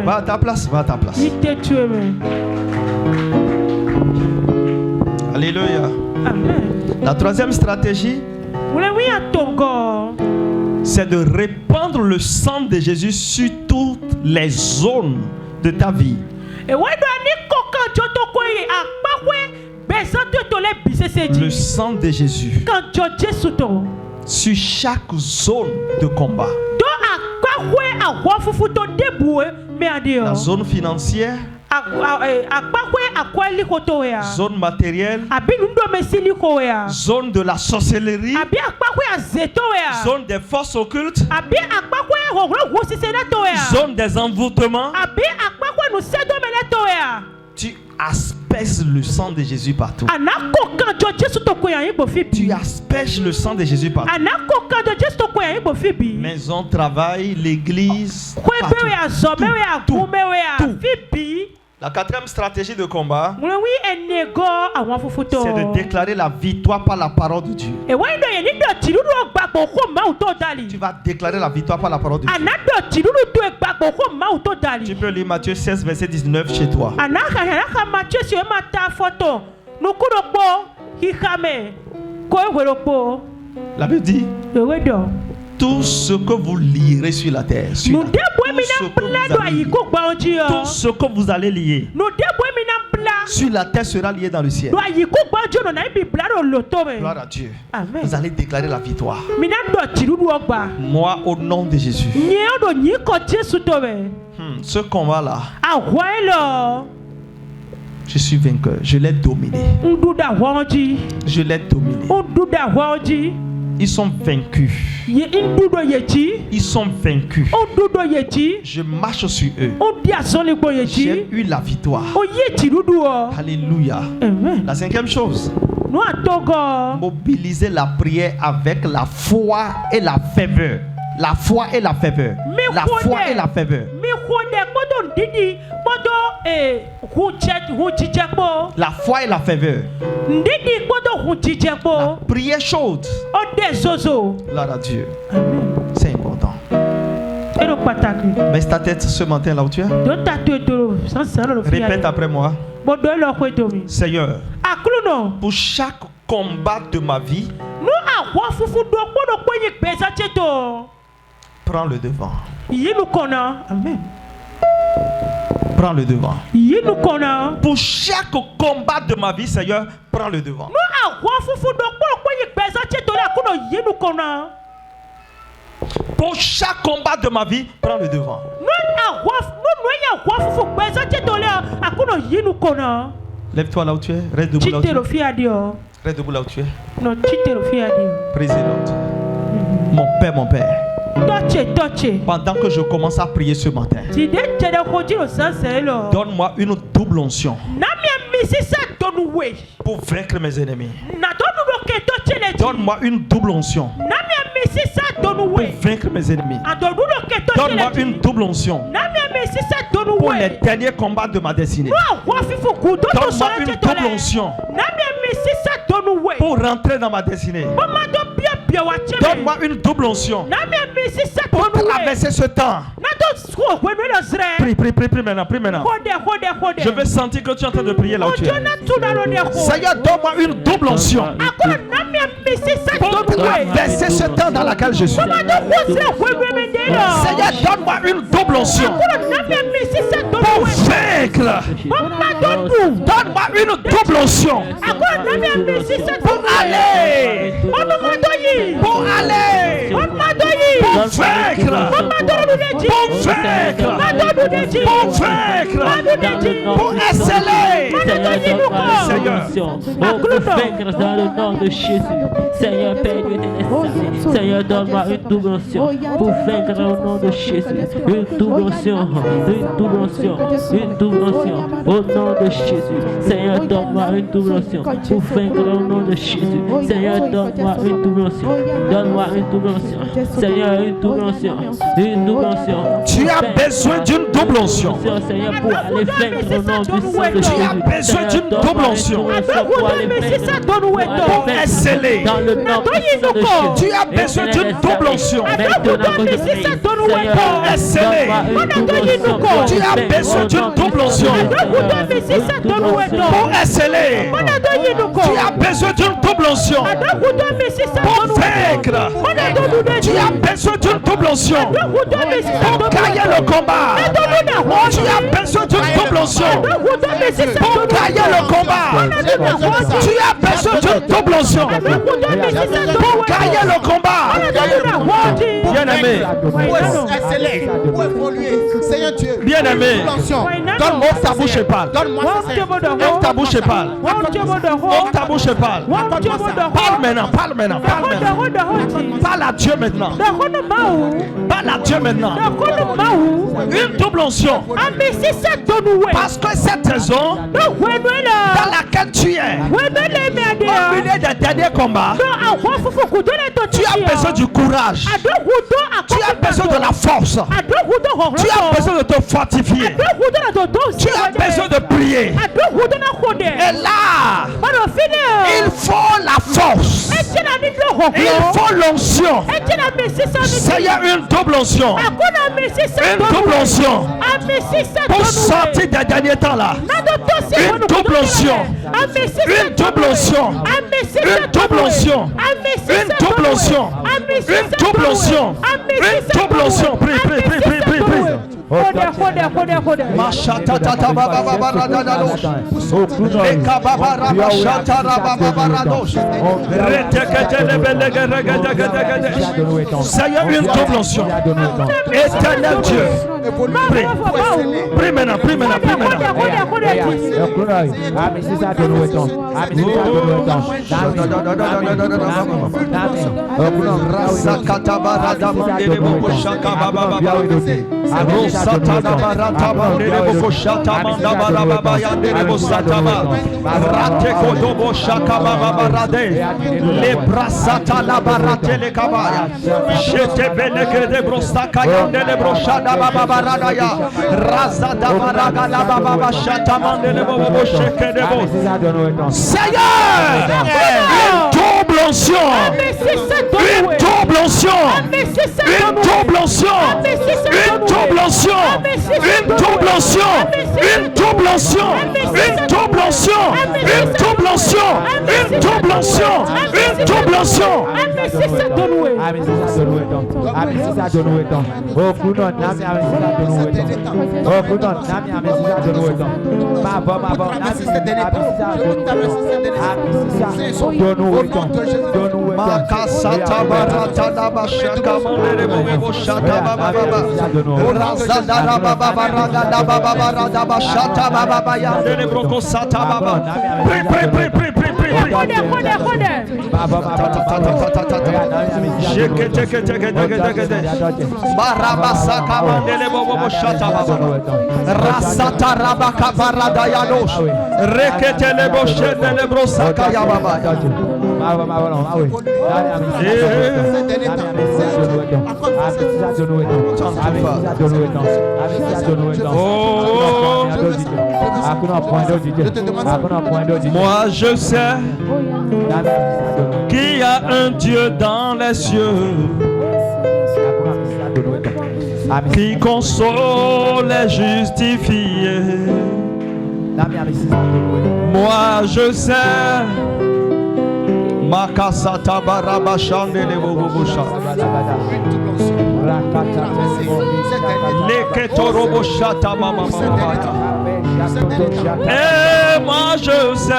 [SPEAKER 1] Va à ta place, va à ta place. Alléluia.
[SPEAKER 3] Amen.
[SPEAKER 1] La troisième stratégie, c'est de répandre le sang de Jésus sur toutes les zones de ta vie. Le sang de Jésus sur chaque zone de combat. La zone financière, zone matérielle, zone de la sorcellerie, zone des forces occultes, zone des envoûtements. Tu asperges le sang de Jésus partout. Tu asperges le sang de Jésus partout. Maison, travail, l'église, partout. Tout. La quatrième stratégie de combat, c'est de déclarer la victoire par la parole de Dieu. Tu vas déclarer la victoire par la parole de Dieu. Tu peux lire Matthieu 16, verset 19 chez toi. La Bible dit: tout ce que vous lirez sur la terre, tout ce que vous allez lier sur la terre sera lié dans le ciel. Gloire à Dieu.
[SPEAKER 3] Amen.
[SPEAKER 1] Vous allez déclarer la victoire. Moi, au nom de Jésus. Ce combat-là, je suis vainqueur. Je l'ai dominé. Je l'ai dominé. Ils sont vaincus. Ils sont vaincus. Je marche sur eux. J'ai eu la victoire. Alléluia.
[SPEAKER 3] Amen.
[SPEAKER 1] La cinquième chose, mobiliser la prière avec la foi et la ferveur. La foi et la ferveur. La foi et la ferveur. La foi et la ferveur. La prière chaude. Gloire à Dieu. C'est important. Baisse ta tête ce matin là où tu es. Répète après moi. Seigneur, pour chaque combat de ma vie, prends le devant.
[SPEAKER 3] Amen.
[SPEAKER 1] Prends le devant. Pour chaque combat de ma vie, Seigneur, prends le devant. Pour chaque combat de ma vie, prends le devant. Lève-toi là où tu es. Reste debout là où tu es. Reste debout là où tu es. Président. Mon Père. Pendant que je commence à prier ce matin, donne-moi une double onction pour vaincre mes ennemis. Donne-moi une double onction pour vaincre mes ennemis. Donne-moi une double onction pour les derniers combats de ma destinée. Donne-moi une double onction pour rentrer dans ma destinée. Donne-moi une double onction pour traverser ce temps. Prie maintenant. Je veux sentir que tu es en train de prier là où tu es. Seigneur, donne-moi une double onction pour traverser ce temps dans lequel je suis. Seigneur, donne-moi une double onction pour vaincre. Donne-moi une double onction pour aller. Pour vaincre. Pour exceller.
[SPEAKER 5] Seigneur, pour vaincre dans le nom de Jésus. Seigneur, Père éternel, Seigneur, donne-moi une double onction pour vaincre au nom de Jésus. Une double onction, une double onction, une double onction au nom de Jésus. Seigneur, donne-moi une double onction pour vaincre au nom de Jésus. Seigneur, donne-moi une double onction. Donne-moi une double onction. Seigneur, une double onction. Une double onction.
[SPEAKER 1] Tu as besoin d'une double onction.
[SPEAKER 5] Seigneur, pour aller vaincre au nom du sang de Jésus.
[SPEAKER 1] Tu as besoin d'une double onction. Pour exceller.
[SPEAKER 5] Dans le nom du sang de Jésus.
[SPEAKER 1] Tu as besoin d'une double onction.
[SPEAKER 5] Pour
[SPEAKER 1] exceller. Tu as besoin d'une double onction. Pour exceller. Tu as besoin d'une double onction. Pour vaincre. Tu as besoin d'une double onction. Pour gagner le combat. Tu as besoin d'une double onction. Pour gagner le combat. Tu as besoin d'une double onction. Pour gagner le combat. Bien-aimé.
[SPEAKER 6] Pour évoluer. Seigneur Dieu.
[SPEAKER 1] Bien-aimé. Donne-moi ta bouche et parle. Ouvre ta bouche et parle. Ouvre ta bouche et parle. Parle maintenant. Parle maintenant. Parle maintenant. Parle à Dieu maintenant. Parle à Dieu maintenant. Une double onction. Parce que cette raison dans laquelle tu es, au milieu des derniers combats, tu as besoin du courage. Tu as besoin de la force. Tu as besoin de te fortifier. Tu as besoin de prier. Et là, il faut la force. Il faut l'onction. Seigneur, une double onction. Une double onction. Pour sortir des derniers temps là. Une double onction. Une double onction. Une double onction. Une double onction. Une double onction. Une double onction. Prie, prie, prie, prie, prie, prie. Seigneur, une double onction. Éternel Dieu. Prie. Prie maintenant, prie maintenant, prie maintenant. Satana barata bandere boko shata manda barababa yandere bo sataba rate kodobo shaka baba barade le brasata la barate le kabaya jete beleke de brostaka yandere bro shada baba barada ya razada baraga la baba shata mandele bo sheke de bo Seigneur, une double onction, une double onction, une double onction, une double onction, une double onction, une double onction, une double onction, une double onction, une double onction, une double onction. Makasata barata da bashaka mandere bo shata baba baba razada da baba baraga da baba barada bashata baba baba yandere broko sata baba prie prie barabasa kamandele bobo shata baba rasata rabaka barada yadosh reketele bo shedele bro saka ya baba moi je sais qu'il y a un Dieu dans les cieux qui console les justifiés. Moi je sais Makasata baraba chandele bobosha leketorobo shata mama mama. Et moi je sais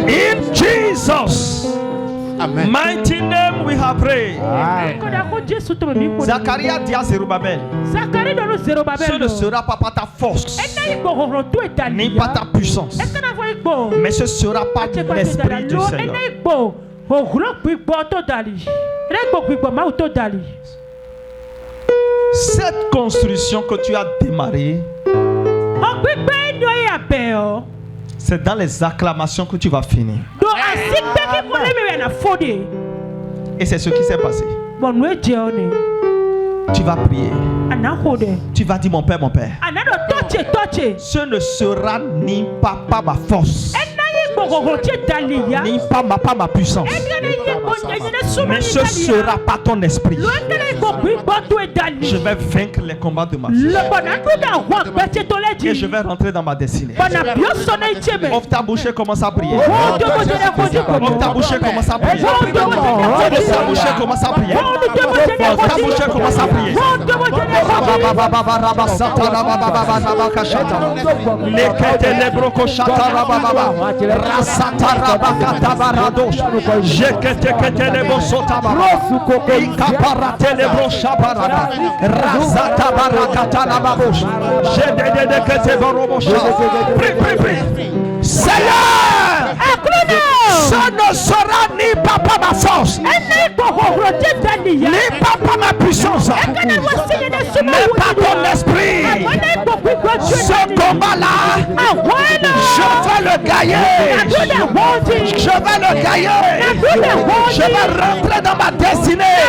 [SPEAKER 1] In Jesus' mighty name we have prayed. Zacharie dit à Zérubabel, ce ne sera pas par ta force ni par ta puissance, mais ce sera par l'Esprit du Seigneur. Cette construction que tu as démarrée, c'est dans les acclamations que tu vas finir. Et c'est ce qui s'est passé. Tu vas prier. Tu vas dire mon Père, ce ne sera ni par ma force, ni par ma puissance, mais ce sera par ton esprit. Je vais vaincre les combats de ma vie et je vais rentrer dans ma destinée. Ouvre ta bouche et commence à prier. Ouvre ta bouche et commence à prier. Ouvre ta bouche et commence à prier. Ouvre ta bouche et commence à prier. Seigneur, ce ne sera ni par ma force, ni par ma puissance, mais par ton esprit. Ce combat-là, je vais le gagner. Je vais le gagner. Je vais rentrer dans ma destinée.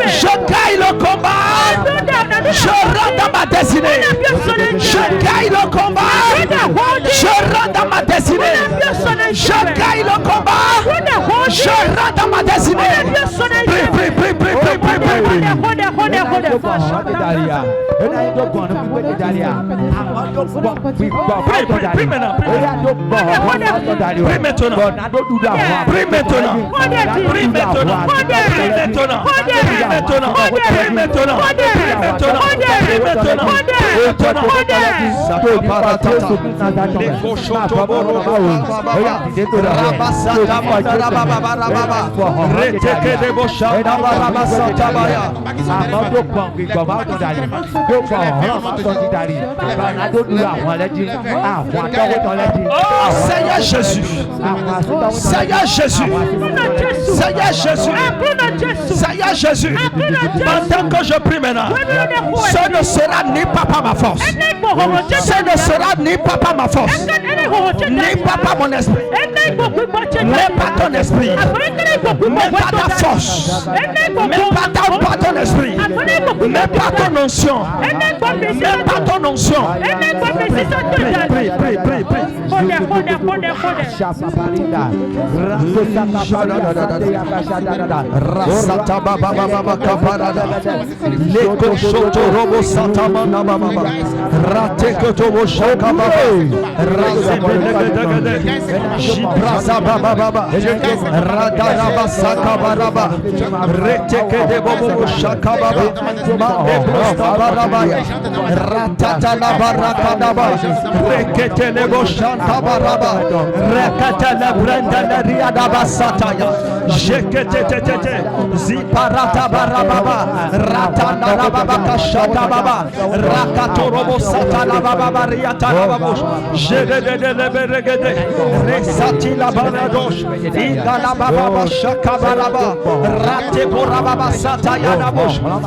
[SPEAKER 1] Je gagne le combat. Je rentre dans ma destinée. Je gagne le combat. Je rentre dans ma destinée. Je gagne le combat. Je rentre dans ma destinée. Prie. Seigneur Jésus, Seigneur Jésus, Seigneur Jésus, Seigneur Jésus, pendant que je prie maintenant, ce ne sera ni par ma force, ce ne sera ni par ma force, ni par mon esprit, mais par ton esprit, mais par ta force, mais par ton esprit, mais par ton onction, mais par ton onction. Prie.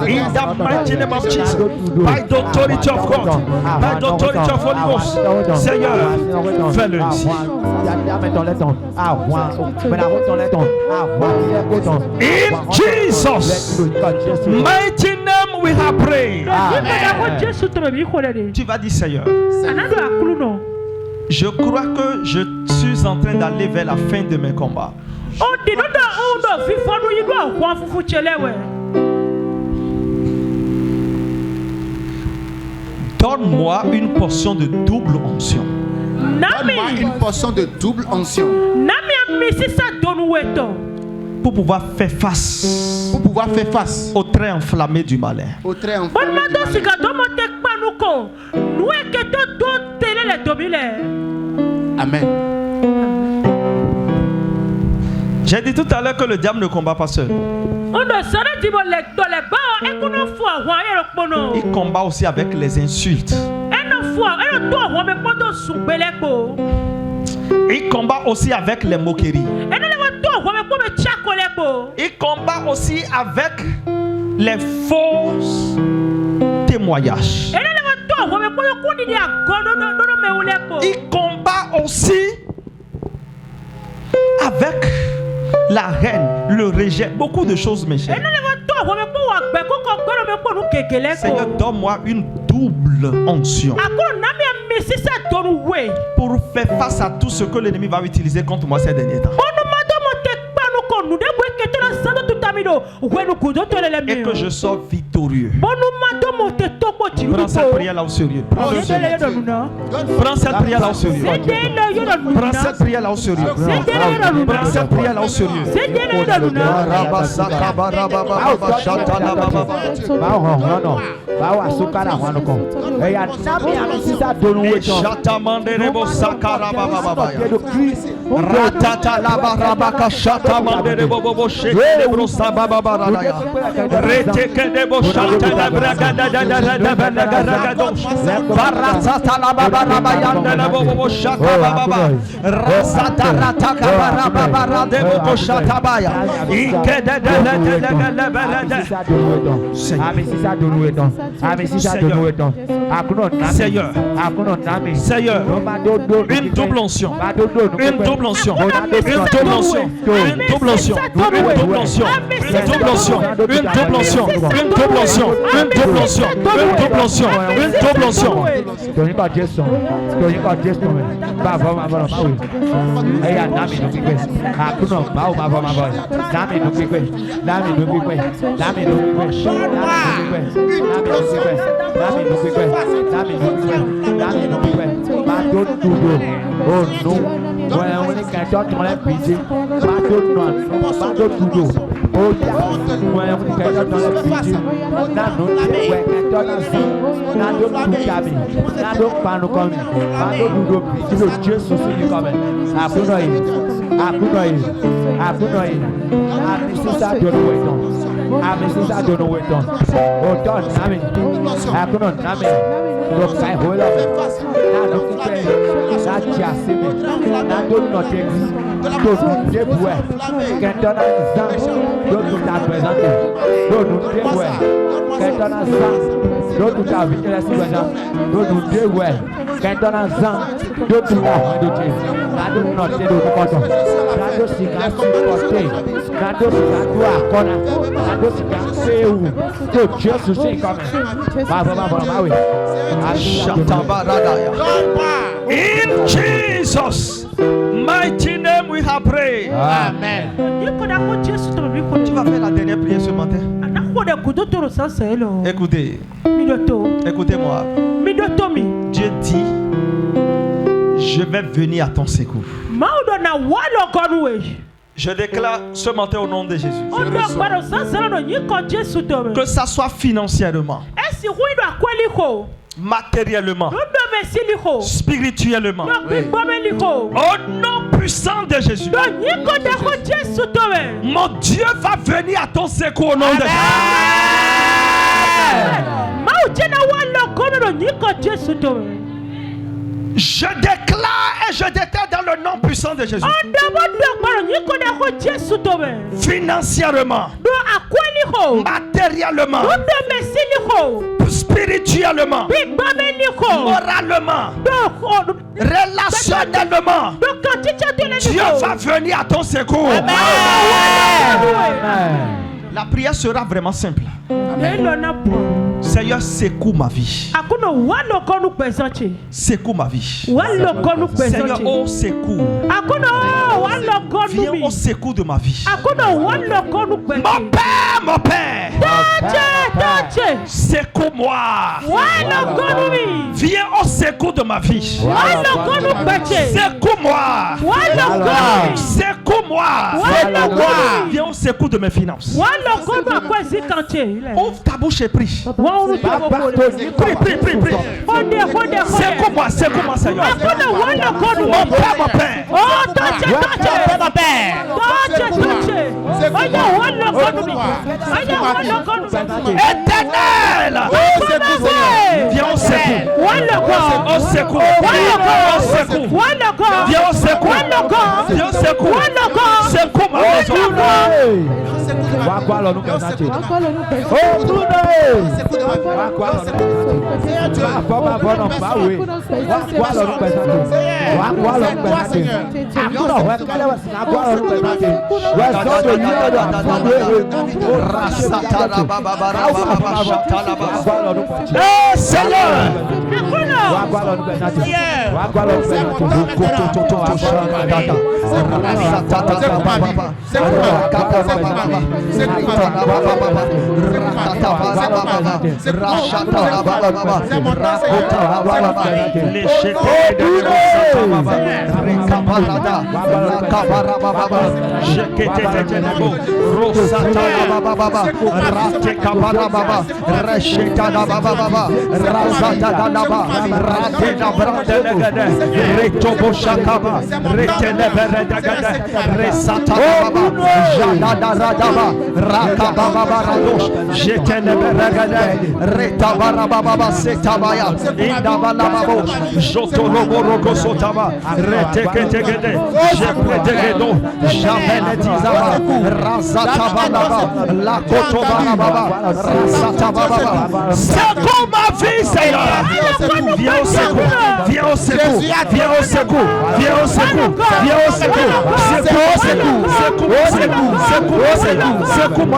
[SPEAKER 1] In the mighty name of Jesus, by the authority of God, by the authority of Holy Ghost, Seigneur, fais-le ici. In Jesus' mighty name we have prayed. Tu vas dire, Seigneur, je crois que je suis en train d'aller vers la fin de mes combats. Donne-moi une portion de double onction.
[SPEAKER 6] Donne-moi une portion de double onction.
[SPEAKER 1] pour pouvoir faire face.
[SPEAKER 6] Pour pouvoir faire face
[SPEAKER 1] au trait enflammé du malin.
[SPEAKER 6] Au trait enflammé du malin. Amen.
[SPEAKER 1] J'ai dit tout à l'heure que le diable ne combat pas seul. Il combat aussi avec les insultes. Il combat aussi avec les moqueries. Il combat aussi avec les faux témoignages. Il combat aussi avec la haine, le rejet, beaucoup de choses, mes chers. Seigneur, donne-moi une double onction pour faire face à tout ce que l'ennemi va utiliser contre moi ces derniers temps. Et que je sois victorieux. Prends cette prière là au sérieux. Prends cette prière là au sérieux. Prends cette prière là au sérieux. Prends cette prière là au sérieux. Seigneur, une double onction, une double onction, une double onction, une double onction, une double onction, une double onction, une double onction, une double onction, une double onction, une double onction, une double onction. In Jesus' mighty name we have prayed.
[SPEAKER 6] Amen.
[SPEAKER 1] Tu vas faire la dernière prière ce matin. Écoutez. Écoutez-moi. Dieu dit, je vais venir à ton secours. Je déclare ce matin au nom de Jésus. Que ça soit financièrement, matériellement, spirituellement, au nom puissant de Jésus, mon Dieu va venir à ton secours au nom de Jésus. Je déclare et je déclare dans le nom puissant de Jésus. Financièrement, matériellement, spirituellement, moralement, relationnellement, Dieu va venir à ton secours. La prière sera vraiment simple. Seigneur, secoue ma vie. Secoue ma vie. Seigneur, au secours. Viens au secours de ma vie. Mon Père, Secoue-moi. Viens au secours de ma vie. Secoue-moi. Secoue-moi. Viens au secours de mes finances. Ouvre ta bouche et prie. Prie. Secoue-moi, Seigneur. Mon Père. Éternel. Viens au secours. Au secours. Viens au secours. Viens au secours. Secours ma maison. Seigneur. Secours ma vie, Seigneur. Viens au secours. Viens au secours. Viens au secours. Viens au secours. Viens au secours. Secours, secours, secours, secours,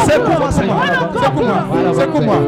[SPEAKER 1] secours, secours, secours-moi.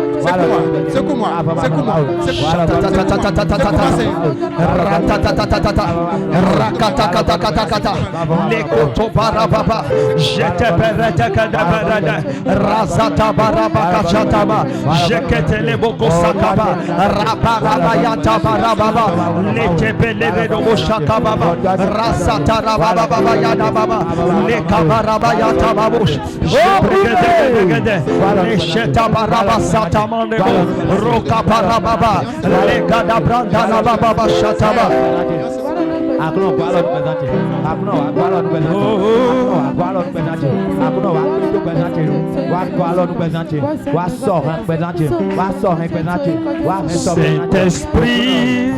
[SPEAKER 1] Saint-Esprit,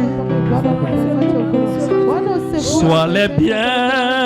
[SPEAKER 1] sois les bienvenus